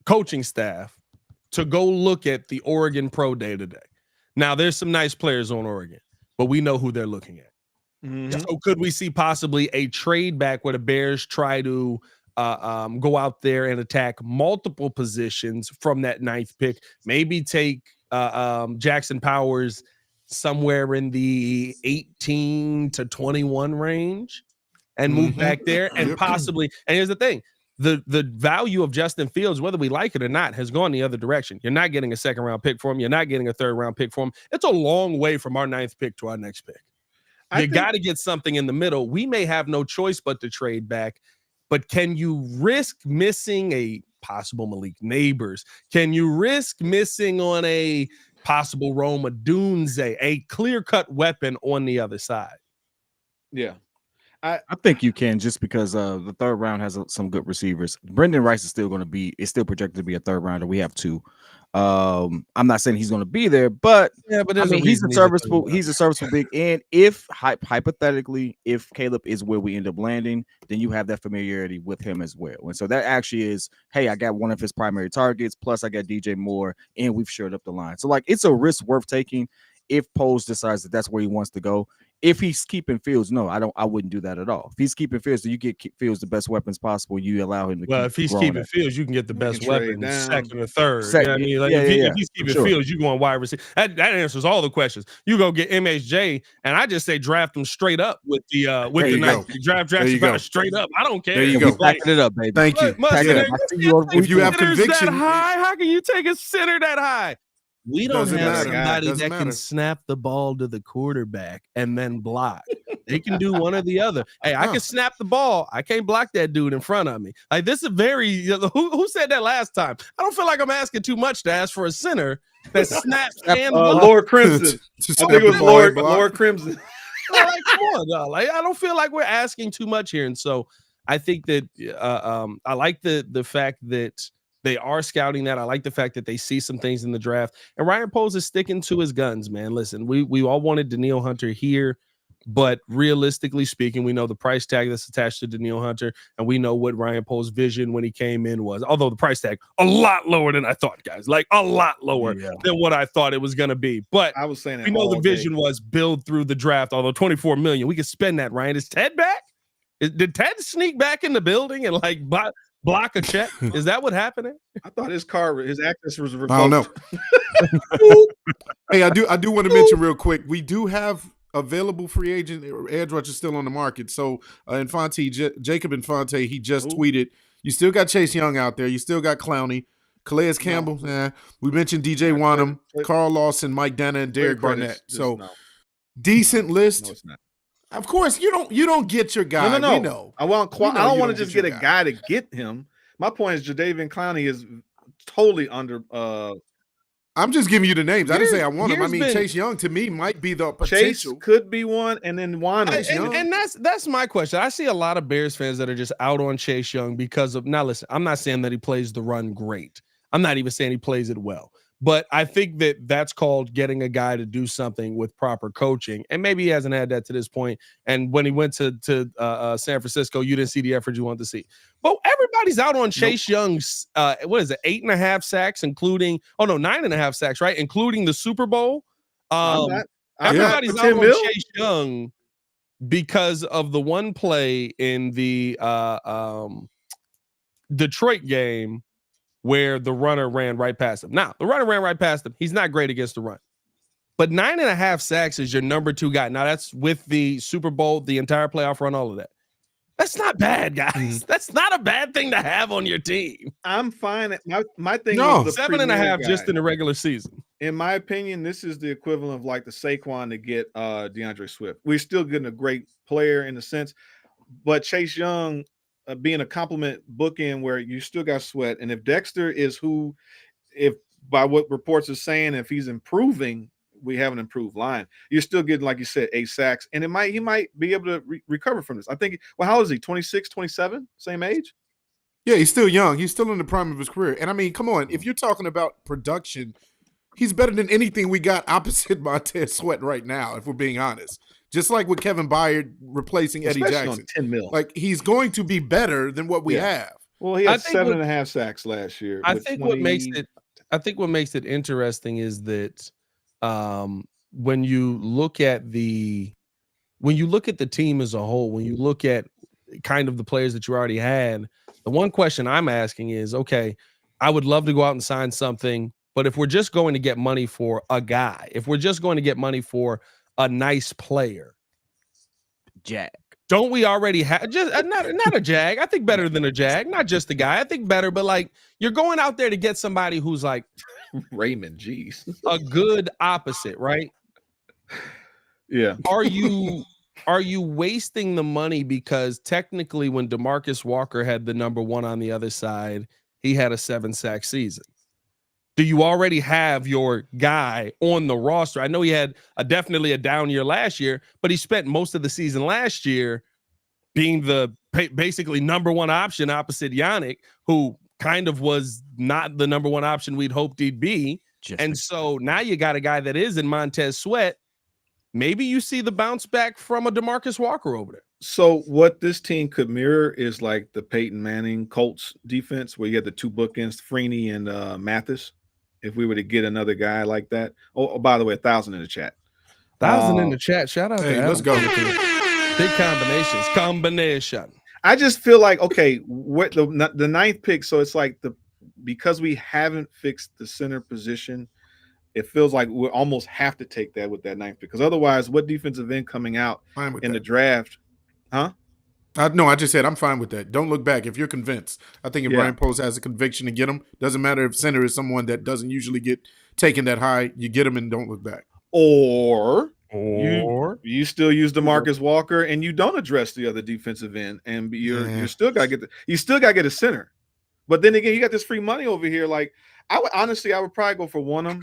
coaching staff to go look at the Oregon Pro Day today. Now, there's some nice players on Oregon, but we know who they're looking at. So could we see possibly a trade back where the Bears try to go out there and attack multiple positions from that 9th pick, maybe take Jackson Powers somewhere in the 18 to 21 range and move back there and possibly. And here's the thing. The value of Justin Fields, whether we like it or not, has gone the other direction. You're not getting a second round pick for him. You're not getting a third round pick for him. It's a long way from our 9th pick to our next pick. You got to get something in the middle. We may have no choice but to trade back, but can you risk missing a possible Malik Neighbors? Can you risk missing on a possible Rome Odunze, a clear-cut weapon on the other side? Yeah. I think you can, just because the third round has some good receivers. Brendan Rice is still projected to be a third rounder. We have 2. I'm not saying he's going to be there, but I mean, he's a serviceable big end. If hypothetically, if Caleb is where we end up landing, then you have that familiarity with him as well. And so that actually is, hey, I got one of his primary targets, plus I got DJ Moore, and we've shored up the line. So like, it's a risk worth taking if Poles decides that that's where he wants to go. If he's keeping Fields, no, I wouldn't do that at all. If he's keeping Fields, so you get Fields the best weapons possible. You allow him to. Well, if he's keeping Fields, you can get the best weapons second or third. You know what I mean? Like if he's keeping Fields, you go on wide receiver. That answers all the questions. You go get MHJ, and I just say draft him straight up with the ninth draft Jackson straight up. I don't care. There you go. Backing it up, baby. Thank you. If you have conviction, that high, how can you take a center that high? We don't have somebody that can snap the ball to the quarterback and then block. They can do one or the other. Hey, I can snap the ball. I can't block that dude in front of me. Like, this is very who said that last time? I don't feel like I'm asking too much to ask for a center that snaps and Lord Crimson. I think it was Lord Crimson. Like, come on, dog. Like, I don't feel like we're asking too much here. And so I think that I like the fact that they are scouting that. I like the fact that they see some things in the draft. And Ryan Poles is sticking to his guns, man. Listen, we all wanted Danielle Hunter here, but realistically speaking, we know the price tag that's attached to Danielle Hunter, and we know what Ryan Poles' vision when he came in was. Although the price tag a lot lower than I thought, guys. Like a lot lower than what I thought it was going to be. But I was saying that we know the vision was build through the draft. Although $24 million, we could spend that. Ryan, is Ted back? Did Ted sneak back in the building and like block a check? Is that what happening? I thought his access was revoked. I don't know. Hey, I do want to mention real quick. We do have available free agent edge rushers still on the market. So Jacob Infante, he just tweeted, you still got Chase Young out there. You still got Clowney. Calais Campbell. We mentioned DJ Wanham, Carl Lawson, Mike Dana, and Derek Barnett. So decent list. No, it's not. Of course, you don't get your guy. No. We know. I don't want to just get a guy to get him. My point is Jadeveon Clowney is totally under. I'm just giving you the names. I didn't say I want him. I mean, Chase Young to me might be the potential. Chase could be one, and then Wanham. And that's my question. I see a lot of Bears fans that are just out on Chase Young because of. Now, listen, I'm not saying that he plays the run great. I'm not even saying he plays it well. But I think that's called getting a guy to do something with proper coaching. And maybe he hasn't had that to this point. And when he went to San Francisco, you didn't see the effort you wanted to see. But everybody's out on Chase Young's, 8.5 sacks, including, 9.5 sacks, right? Including the Super Bowl. Everybody's out on Chase Young because of the one play in the Detroit game where the runner ran right past him. Now, the runner ran right past him. He's not great against the run. But 9.5 sacks is your number 2 guy. Now, that's with the Super Bowl, the entire playoff run, all of that. That's not bad, guys. That's not a bad thing to have on your team. I'm fine. My thing is 7.5 just in the regular season. In my opinion, this is the equivalent of like the Saquon to get DeAndre Swift. We're still getting a great player in a sense, but Chase Young being a compliment bookend where you still got Sweat. And if Dexter is if by what reports are saying, if he's improving, we have an improved line. You're still getting, like you said, 8 sacks. And he might be able to recover from this. I think, how old is he? 26, 27? Same age? Yeah, he's still young. He's still in the prime of his career. And I mean, come on, if you're talking about production, he's better than anything we got opposite Montez Sweat right now, if we're being honest. Just like with Kevin Byard replacing Eddie Jackson. On $10 million. Like, he's going to be better than what we have. Well, he had 7.5 sacks last year. I think what makes it interesting is that when you look at the team as a whole, when you look at kind of the players that you already had, the one question I'm asking is, okay, I would love to go out and sign something But if we're just going to get money for a guy, if we're just going to get money for a nice player, Jag. don't we already have just not a Jag? I think better than a Jag, not just a guy. I think better, but like you're going out there to get somebody who's like Raymond, geez, a good opposite, right? Yeah. Are you wasting the money because technically when DeMarcus Walker had the number 1 on the other side, he had a 7-sack season? Do you already have your guy on the roster? I know he had definitely a down year last year, but he spent most of the season last year being the basically number 1 option opposite Yannick, who kind of was not the number 1 option we'd hoped he'd be. So now you got a guy that is in Montez Sweat. Maybe you see the bounce back from a DeMarcus Walker over there. So what this team could mirror is like the Peyton Manning Colts defense, where you had the 2 bookends, Freeney and Mathis. If we were to get another guy like that. Oh, by the way, 1,000 in the chat. 1,000 in the chat. Shout out to let's go. Big combinations. Combination. I just feel like, okay, what the 9th pick. So it's like because we haven't fixed the center position, it feels like we almost have to take that with that 9th pick. Because otherwise, what defensive end coming out in the draft? Huh? No, I just said I'm fine with that. Don't look back. If you're convinced, I think if Brian Post has a conviction to get him, doesn't matter if center is someone that doesn't usually get taken that high, you get him and don't look back. Or you still use DeMarcus Walker and you don't address the other defensive end, and you still got to get a center. But then again, you got this free money over here. Like I would probably go for Wonnum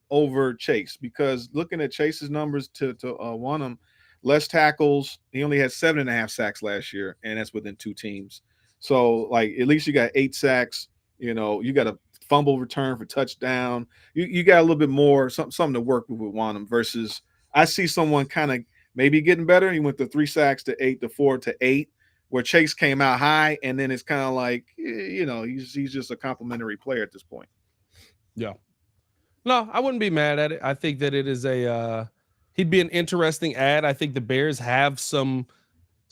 over Chase, because looking at Chase's numbers to Wonnum. Less tackles. He only had 7.5 sacks last year, and that's within 2 teams. So, like, at least you got 8 sacks. You know, you got a fumble return for touchdown. You got a little bit more, something to work with Wonnum, versus I see someone kind of maybe getting better. He went to 3 sacks to 8 to 4 to 8, where Chase came out high, and then it's kind of like, you know, he's just a complimentary player at this point. Yeah. No, I wouldn't be mad at it. I think that it is he'd be an interesting ad. I think the Bears have some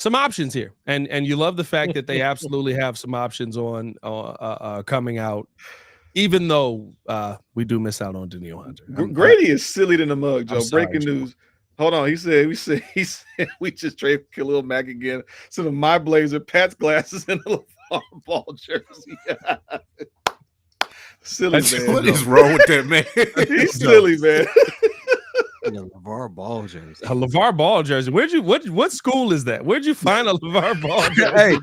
options here, and you love the fact that they absolutely have some options on coming out, even though we do miss out on Daniil Hunter. Grady is silly than a mug, Joe. Breaking news. Hold on. He said we just traded Khalil Mack again. So the My Blazer, Pat's glasses, and a LeVar Ball jersey. Silly, man. What is wrong with that, man? He's silly, man. A LeVar Ball jersey. A LeVar Ball jersey. What school is that? Where'd you find a LeVar Ball jersey?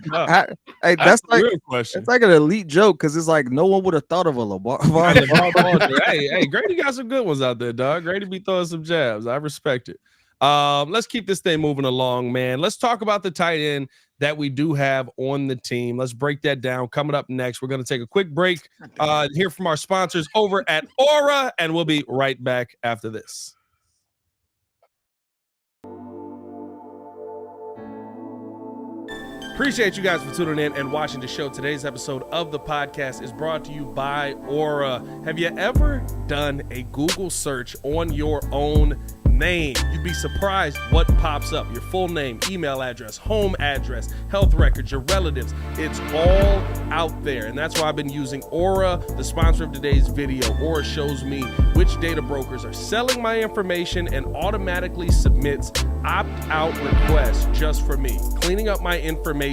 Hey, that's like a real question. It's like an elite joke, because it's like no one would have thought of a LeVar Ball jersey. Hey, Grady got some good ones out there, dog. Grady be throwing some jabs. I respect it. Let's keep this thing moving along, man. Let's talk about the tight end that we do have on the team. Let's break that down. Coming up next, we're going to take a quick break, hear from our sponsors over at Aura, and we'll be right back after this. Appreciate you guys for tuning in and watching the show. Today's episode of the podcast is brought to you by Aura. Have you ever done a Google search on your own name? You'd be surprised what pops up. Your full name, email address, home address, health records, your relatives. It's all out there. And that's why I've been using Aura, the sponsor of today's video. Aura shows me which data brokers are selling my information and automatically submits opt-out requests just for me. Cleaning up my information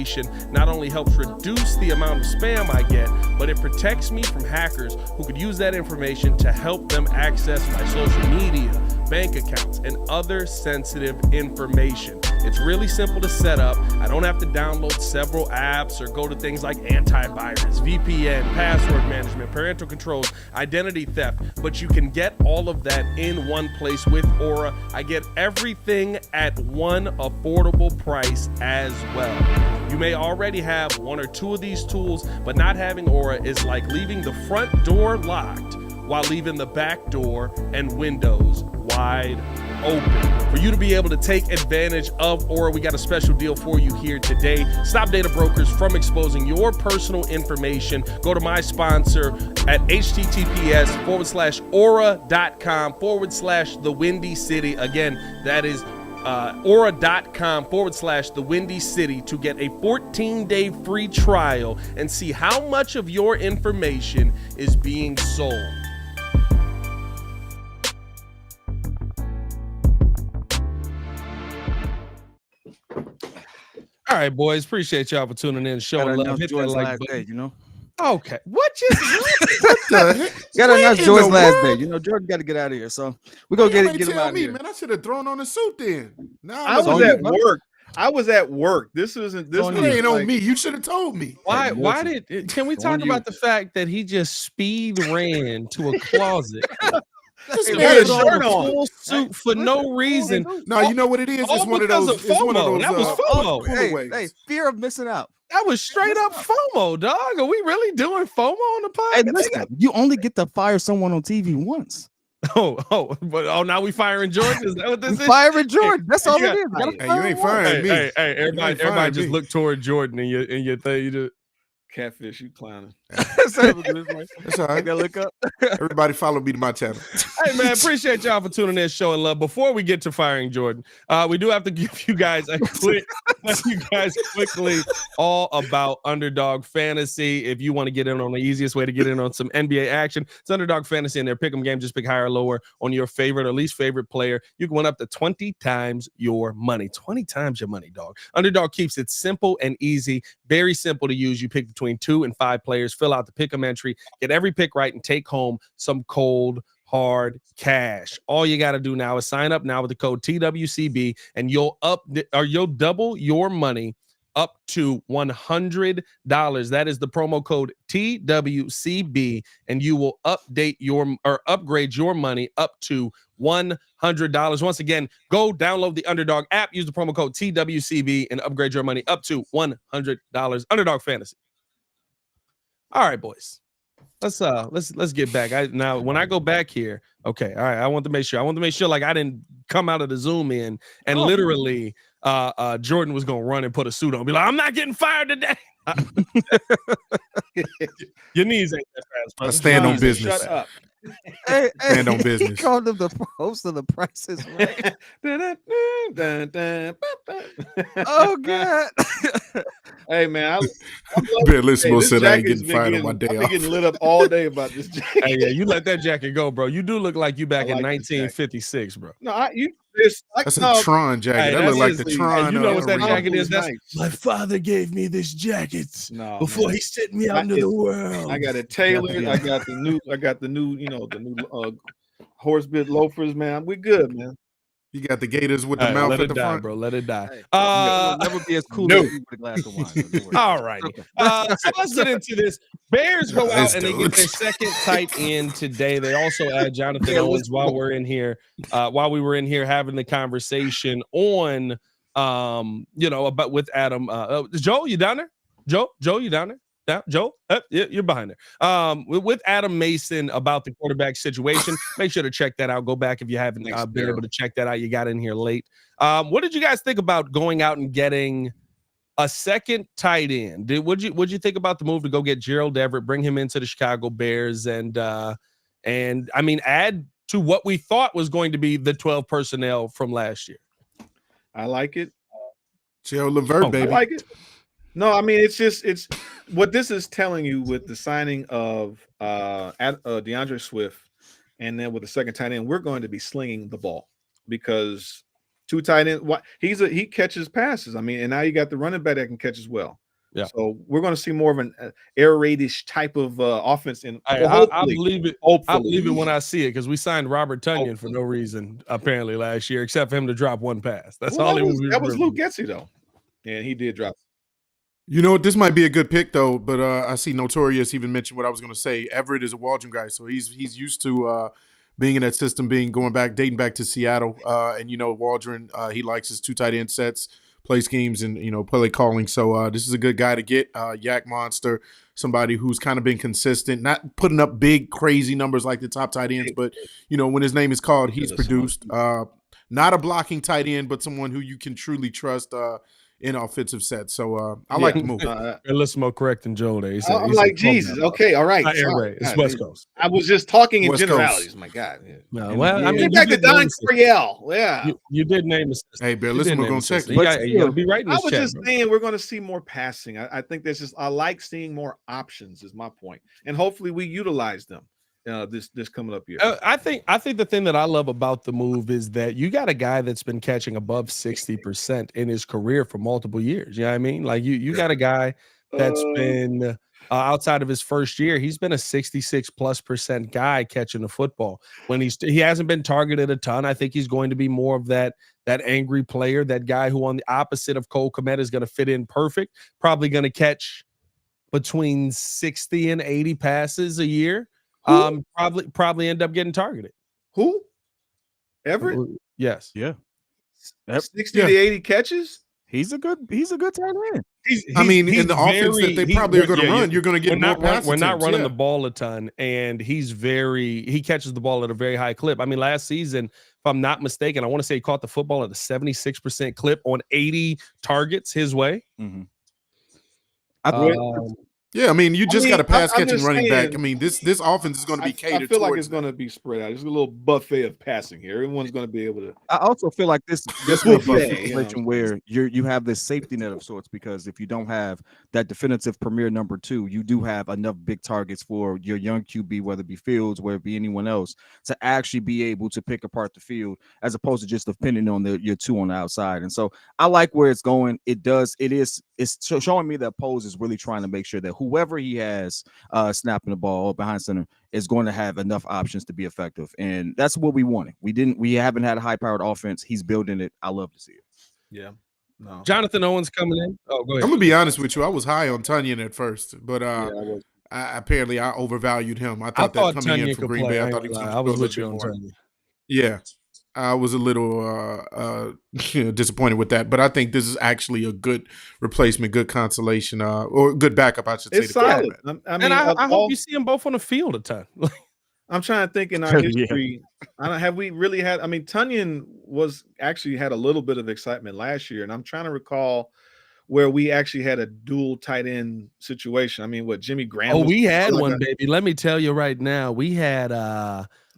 not only helps reduce the amount of spam I get, but it protects me from hackers who could use that information to help them access my social media, bank accounts, and other sensitive information. It's really simple to set up. I don't have to download several apps or go to things like antivirus, VPN, password management, parental controls, identity theft, but you can get all of that in one place with Aura. I get everything at one affordable price as well. You may already have one or two of these tools, but not having Aura is like leaving the front door locked while leaving the back door and windows wide open. For you to be able to take advantage of Aura, we got a special deal for you here today. Stop data brokers from exposing your personal information. Go to my sponsor at https:/aura.com/the Windy City. Again, that is aura.com/the Windy City to get a 14-day free trial and see how much of your information is being sold. right, boys. Appreciate y'all for tuning in, showing love. Hit that like button. Day, you know. Okay. What just What the heck? Gotta announce Jordan's last day. You know, Jordan got to get out of here. So we're gonna get him out of here. Man, I should have thrown on a suit then. Now I was at work. I was at work. This isn't. This ain't on me. You should have told me. Why? Can we talk about the fact that he just speed ran to a closet? This man had a shirt on, full suit for no reason. No, you know what it is? It's one of those. It's one of those. That was FOMO. Hey, fear of missing out. That was straight up FOMO, dog. Are we really doing FOMO on the podcast? Hey, listen, you only get to fire someone on TV once. Now we firing Jordan. Is that what this is? Firing Jordan. That's all it is. Hey, you ain't firing me. Hey, everybody just look toward Jordan and your thing. You just catfish, you clowning. That's all right. Look up. Everybody follow me to my channel. Hey man, appreciate y'all for tuning in, showing love. Before we get to firing Jordan, we do have to give you guys quickly all about Underdog Fantasy. If you want to get in on the easiest way to get in on some NBA action, it's Underdog Fantasy and their pick'em game. Just pick higher or lower on your favorite or least favorite player. You can win up to 20 times your money. 20 times your money, dog. Underdog keeps it simple and easy, very simple to use. You pick between 2 and 5 players, fill out the pick'em entry, get every pick right, and take home some cold hard cash. All you got to do now is sign up now with the code TWCB, and you'll double your money up to $100. That is the promo code TWCB, and you will upgrade your money up to $100. Once again, go download the Underdog app, use the promo code TWCB, and upgrade your money up to $100. Underdog Fantasy. All right, boys. Let's get back. Now when I go back here, okay, all right. I want to make sure like I didn't come out of the Zoom in and literally Jordan was gonna run and put a suit on, be like, I'm not getting fired today. Your knees ain't that fast, brother. I stand on business. Shut up. Stand on business. He called him the host of the Prices Right. Oh God. Hey man, Bellissimo said I ain't getting fired on my day I've off. been getting lit up all day about this jacket. Hey, yeah, you let that jacket go, bro. You do look like you back in 1956, bro. No, That's a Tron jacket. Hey, that look like the Tron. You know what that arena. jacket is? Nice. My father gave me this jacket before he sent me out into the world. I got it tailored. I got the new, the new horse bit loafers, man. We good, man. You got the Gators with the mouth let at it the die, front. bro. Let it die. It'll never be as cool as you with a glass of wine. So don't worry. All righty. So let's get into this. Bears go out and they get their second tight end today. They also add Jonathan Owens while we were in here having the conversation on about with Adam. Joe, you down there? Joe, you down there? Yeah, Joe, you're behind there. With Adam Mason about the quarterback situation, make sure to check that out. Go back if you haven't been able to check that out. You got in here late. What did you guys think about going out and getting a second tight end? What'd you think about the move to go get Gerald Everett, bring him into the Chicago Bears, and I mean add to what we thought was going to be the 12 personnel from last year? I like it. Gerald Levert, baby. I like it. No, I mean it's what this is telling you with the signing of DeAndre Swift, and then with the second tight end, we're going to be slinging the ball because two tight end. He catches passes. I mean, and now you got the running back that can catch as well. Yeah. So we're going to see more of an air raid-ish type of offense. I believe it. I believe it when I see it because we signed Robert Tonyan for no reason apparently last year, except for him to drop one pass. That's all he was. That was Luke Getsy though, and he did drop. You know what? This might be a good pick though, but I see Notorious even mentioned what I was going to say. Everett is a Waldron guy, so he's used to being in that system, dating back to Seattle, and Waldron he likes his two tight end sets, play schemes, and play calling. So this is a good guy to get. Yak Monster, somebody who's kind of been consistent, not putting up big crazy numbers like the top tight ends, but when his name is called, he's produced. Not a blocking tight end, but someone who you can truly trust. In offensive sets, so I like the move. Bellissimo correcting Joe there. I'm like, Jesus. Okay, all right. It's West Coast. I was just talking in generalities. My God. Yeah. No, well, I mean, back to Don Coryell. Yeah, you did name the system. Hey, Bellissimo gonna check. You gotta be right in this I was chat, just saying we're going to see more passing. I think I like seeing more options. Is my point, and hopefully we utilize them. this coming up year. I think the thing that I love about the move is that you got a guy that's been catching above 60% in his career for multiple years. You know what I mean? Like you got a guy that's been outside of his first year, he's been a 66+% guy catching the football. When he hasn't been targeted a ton, I think he's going to be more of that angry player, that guy who on the opposite of Cole Kmet is going to fit in perfect, probably going to catch between 60 and 80 passes a year. Probably end up getting targeted. Who? Everett? Yes. Yeah. 60 to 80 catches? He's a good tight end. In the offense that they probably are going to run, you're going to get more passes. We're not running the ball a ton, and he catches the ball at a very high clip. I mean, last season, if I'm not mistaken, I want to say he caught the football at a 76% clip on 80 targets his way. Mm-hmm. Yeah, I mean, you just got a pass catching running back. I mean, this offense is going to be catered. I feel like it's going to be spread out. There's a little buffet of passing here. Everyone's going to be able to. I also feel like this will be a situation where you have this safety net of sorts, because if you don't have that definitive premier number 2, you do have enough big targets for your young QB, whether it be Fields, whether it be anyone else, to actually be able to pick apart the field, as opposed to just depending on your 2 on the outside. And so I like where it's going. It's showing me that Poles is really trying to make sure that whoever he has snapping the ball behind center is going to have enough options to be effective. And that's what we wanted. We haven't had a high-powered offense. He's building it. I love to see it. Yeah. No. Jonathan Owens coming in. Oh, go ahead. I'm going to be honest with you. I was high on Tunyon at first, but apparently I overvalued him. I thought that coming Tunyon in from Green Bay, I thought he was going to was with you on Tunyon. Yeah. I was a little disappointed with that, but I think this is actually a good replacement, good consolation, or good backup, I should say. It's solid. I hope you see them both on the field a ton. I'm trying to think in our history. Have we really had? I mean, Tunyon had a little bit of excitement last year, and I'm trying to recall where we actually had a dual tight end situation. I mean, Jimmy Graham? Oh, we had one, baby. Let me tell you right now, we had.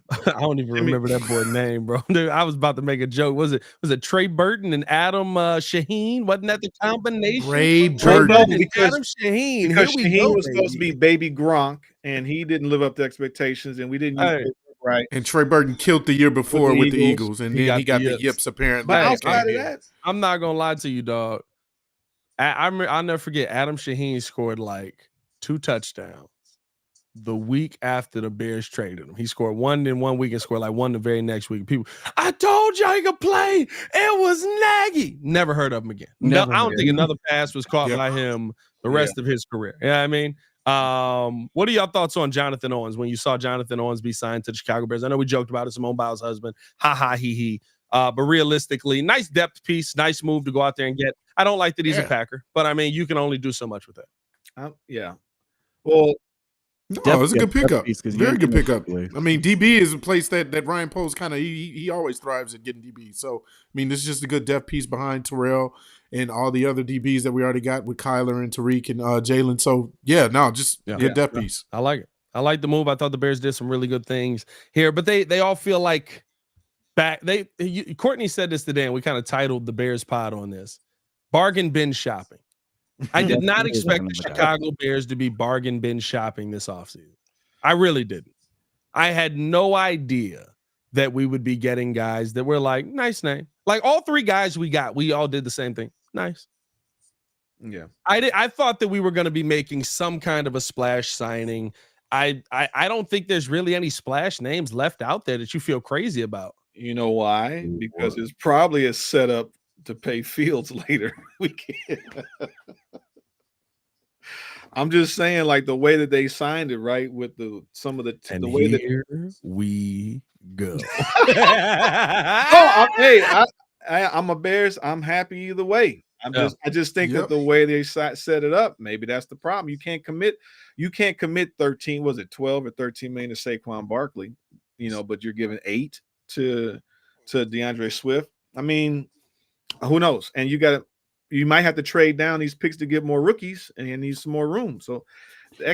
I don't even remember that boy's name, bro. Dude, I was about to make a joke. Was it Trey Burton and Adam Shaheen? Wasn't that the combination? Trey Burton and Adam Shaheen. Because Shaheen was supposed to be baby Gronk, and he didn't live up to expectations, and we didn't use it right. And Trey Burton killed the year before with the Eagles, and then he got the yips apparently. But outside of that, I'm not gonna lie to you, dog. I'll never forget. Adam Shaheen scored like 2 touchdowns the week after the Bears traded him. He scored 1 in 1 week and scored like 1 the very next week. People, I told you he could play. It was Nagy. Never heard of him again. I don't think another pass was caught by him the rest of his career. You know what I mean? What are your thoughts on Jonathan Owens when you saw Jonathan Owens be signed to the Chicago Bears? I know we joked about it, Simone Biles' husband. Ha ha he he. But realistically, nice depth piece, nice move to go out there and get. I don't like that he's a Packer, but I mean, you can only do so much with that. Yeah. Well, no, it's a good pickup. Very good pickup. I mean, DB is a place that Ryan Poles kind of he always thrives at getting DB. So I mean, this is just a good depth piece behind Terrell and all the other DBs that we already got with Kyler and Tariq and Jalen. So good depth piece. I like it. I like the move. I thought the Bears did some really good things here, but they all feel like Courtney said this today, and we kind of titled the Bears pod on this: bargain bin shopping. I did not expect the Chicago Bears to be bargain bin shopping this offseason. I really didn't. I had no idea that we would be getting guys that were like, nice name. Like all 3 guys we all did the same thing. Nice. Yeah. I thought that we were going to be making some kind of a splash signing. I don't think there's really any splash names left out there that you feel crazy about. You know why? Because it's probably a setup to pay Fields later. We can't. I'm just saying, like the way that they signed it, right? With the way that here we go. I'm a Bears. I'm happy either way. I just think that the way they set it up, maybe that's the problem. You can't commit 13. Was it 12 or 13 million to Saquon Barkley? But you're giving 8 to DeAndre Swift. I mean, who knows? And you might have to trade down these picks to get more rookies, and you need some more room. So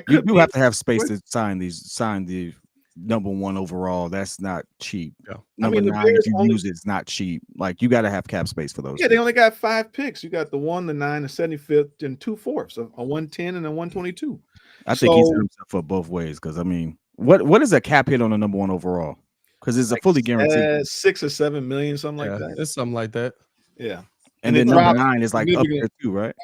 you do have to have space to sign the number 1 overall. That's not cheap. Yeah. Number 9, if you use it's not cheap. Like you got to have cap space for those. Yeah, they only got 5 picks. You got the 1, the 9, the 75th, and 2 fourths, a 110 and a 122. I think he's set himself up both ways because I mean, What is a cap hit on a number one overall? Because it's like a fully guaranteed. 6 or 7 million, something like that. It's something like that. Yeah. And then number 9 is like up there too, right?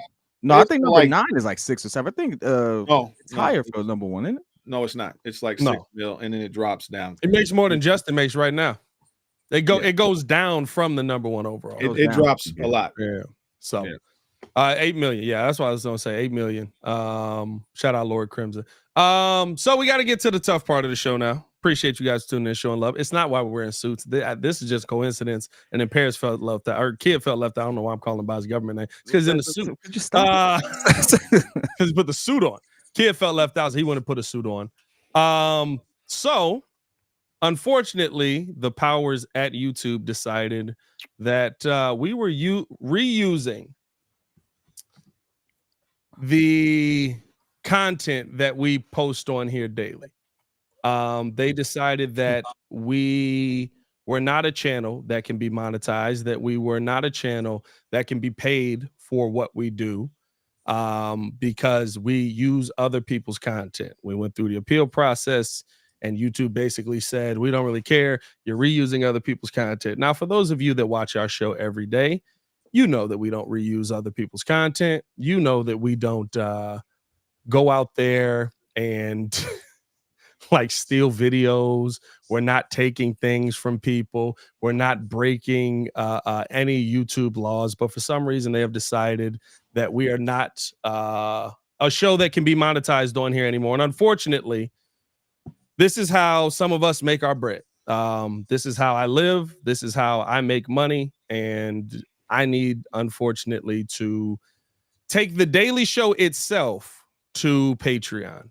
No, I think number 9 is like 6 or 7. I think it's higher for number 1, isn't it? No, it's not. It's like 6 mil, and then it drops down. It makes more than Justin makes right now. It goes down from the number 1 overall. It drops a lot. Yeah. So 8 million. Yeah, that's what I was gonna say. 8 million. Shout out Lord Crimson. So we got to get to the tough part of the show now. Appreciate you guys tuning in, showing love. It's not why we're wearing suits. This is just coincidence. And then Paris felt left out, or kid felt left out. I don't know why I'm calling him by his government name. It's because in the suit. Could you stop? Because he put the suit on. Kid felt left out, so he wouldn't put a suit on. So unfortunately, the powers at YouTube decided that we were reusing the content that we post on here daily. They decided that we were not a channel that can be monetized, that we were not a channel that can be paid for what we do, because we use other people's content. We went through the appeal process, and YouTube basically said, we don't really care. You're reusing other people's content. Now, for those of you that watch our show every day, you know that we don't reuse other people's content. You know that we don't go out there and like steal videos. We're not taking things from people. We're not breaking any YouTube laws. But for some reason, they have decided that we are not a show that can be monetized on here anymore. And unfortunately, this is how some of us make our bread. This is how I live. This is how I make money. And I need, unfortunately, to take the daily show itself to Patreon.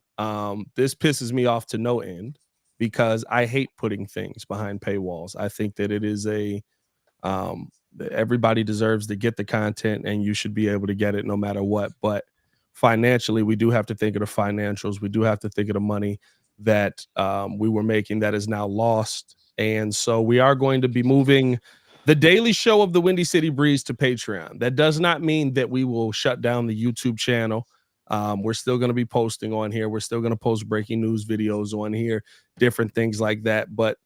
This pisses me off to no end because I hate putting things behind paywalls. I think that it is everybody deserves to get the content, and you should be able to get it no matter what. But financially, we do have to think of the financials. We do have to think of the money that we were making that is now lost. And so we are going to be moving the daily show of the Windy City Breeze to Patreon. That does not mean that we will shut down the YouTube channel. We're still going to be posting on here. We're still going to post breaking news videos on here, different things like that. But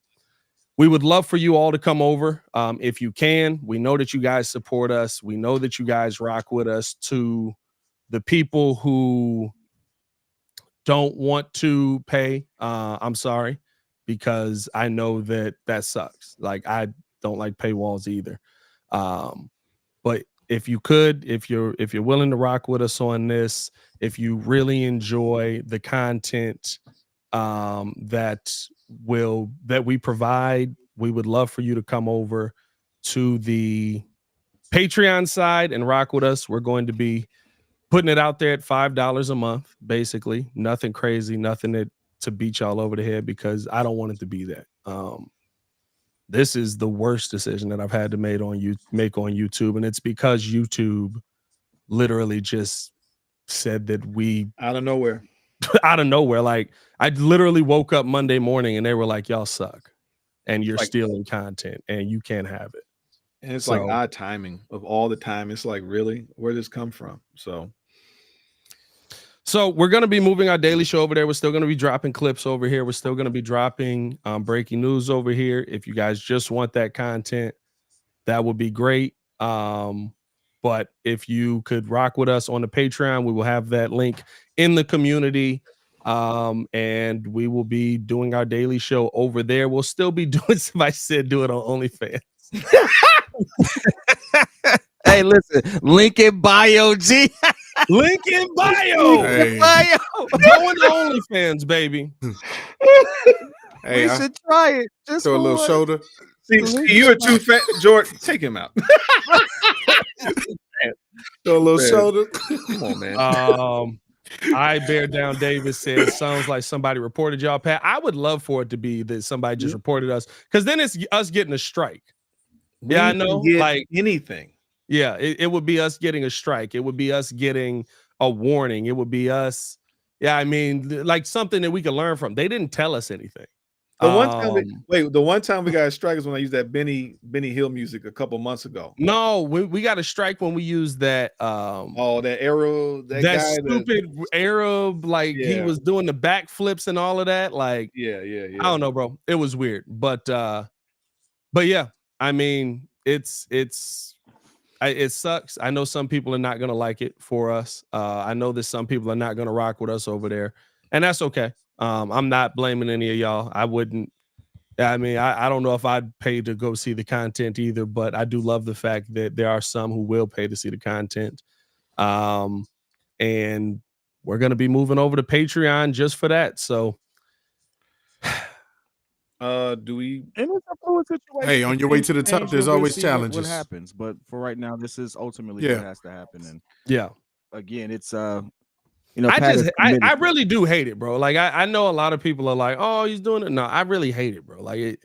we would love for you all to come over if you can. We know that you guys support us. We know that you guys rock with us. To the people who don't want to pay, I'm sorry, because I know that sucks. Like, I don't like paywalls either. But if you could, if you're willing to rock with us on this, if you really enjoy the content that we provide, we would love for you to come over to the Patreon side and rock with us. We're going to be putting it out there at $5 a month, basically. Nothing crazy, nothing to beat y'all over the head, because I don't want it to be that. This is the worst decision that I've had to make on YouTube, and it's because YouTube literally just said that we out of nowhere. Like, I literally woke up Monday morning and they were like, y'all suck and you're stealing content and you can't have it. And it's like odd timing of all the time. It's like, really, where did this come from? So we're going to be moving our daily show over there. We're still going to be dropping clips over here. We're still going to be dropping breaking news over here. If you guys just want that content, that would be great. But if you could rock with us on the Patreon, we will have that link in the community. And we will be doing our daily show over there. We'll still be doing, somebody said, do it on OnlyFans. Hey, listen, link in bio, G. Link in bio. Hey. Going to OnlyFans, baby. Hey, we should try it. Just throw a little shoulder. See, you're too fat, Jordan. Take him out. Throw a little shoulder. Come on, man. I Bear Down Davis says, sounds like somebody reported y'all, Pat. I would love for it to be that somebody just reported us, because then it's us getting a strike. Yeah, I know. Like anything. Yeah, it would be us getting a strike. It would be us getting a warning. It would be us. Yeah, I mean, like something that we could learn from. They didn't tell us anything. The one time we got a strike is when I used that Benny Hill music a couple months ago. No, we got a strike when we used that. That Arrow, that guy, stupid Arab, like he was doing the backflips and all of that. Like, yeah. I don't know, bro. It was weird, but yeah. I mean, it sucks. I know some people are not gonna like it for us. I know that some people are not gonna rock with us over there, and that's okay. I'm not blaming any of y'all. I wouldn't. I mean, I don't know if I'd pay to go see the content either, but I do love the fact that there are some who will pay to see the content. And we're going to be moving over to Patreon just for that. So, do we? Hey, on your way to the top, there's always challenges. What happens, but for right now, this is ultimately what has to happen. And again, it's I really do hate it, bro. Like I know a lot of people are like, oh, he's doing it. No, I really hate it, bro. Like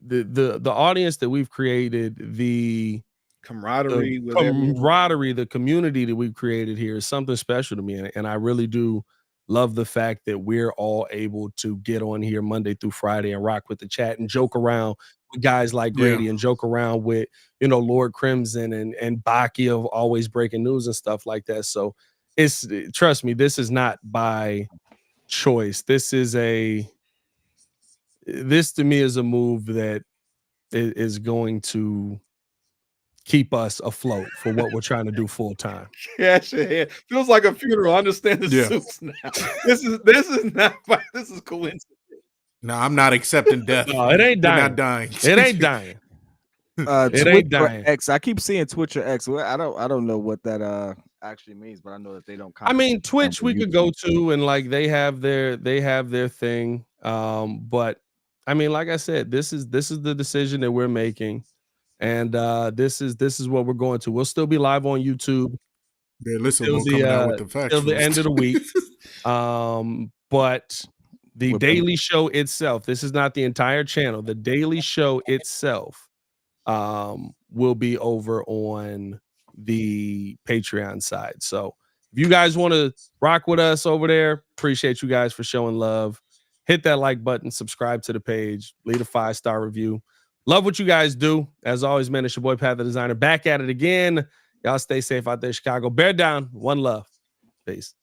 the audience that we've created, the camaraderie, the community that we've created here is something special to me, and I really do love the fact that we're all able to get on here Monday through Friday and rock with the chat and joke around with guys like Grady and joke around with Lord Crimson and Baki of Always Breaking News and stuff like that. So trust me, this is not by choice. This to me is a move that is going to keep us afloat for what we're trying to do full time. Feels like a funeral. I understand the suits now. This is not. This is coincidence. No, I'm not accepting death. No, it ain't dying. Not dying. It ain't dying. It ain't dying. X. I keep seeing Twitch or X. I don't know what that actually means, but I know that they don't. I mean, Twitch we could go to, and like they have their thing. But I mean, like I said, this is the decision that we're making, and this is what we're going to. We'll still be live on YouTube. Listen, coming out with the facts till the end of the week. But the Daily Show itself, this is not the entire channel. The Daily Show itself will be over on the Patreon side. So if you guys want to rock with us over there, appreciate you guys for showing love. Hit that like button, subscribe to the page, leave a 5-star review. Love what you guys do. As always, man, it's your boy Pat the Designer back at it again. Y'all stay safe out there, Chicago. Bear down. One love. Peace.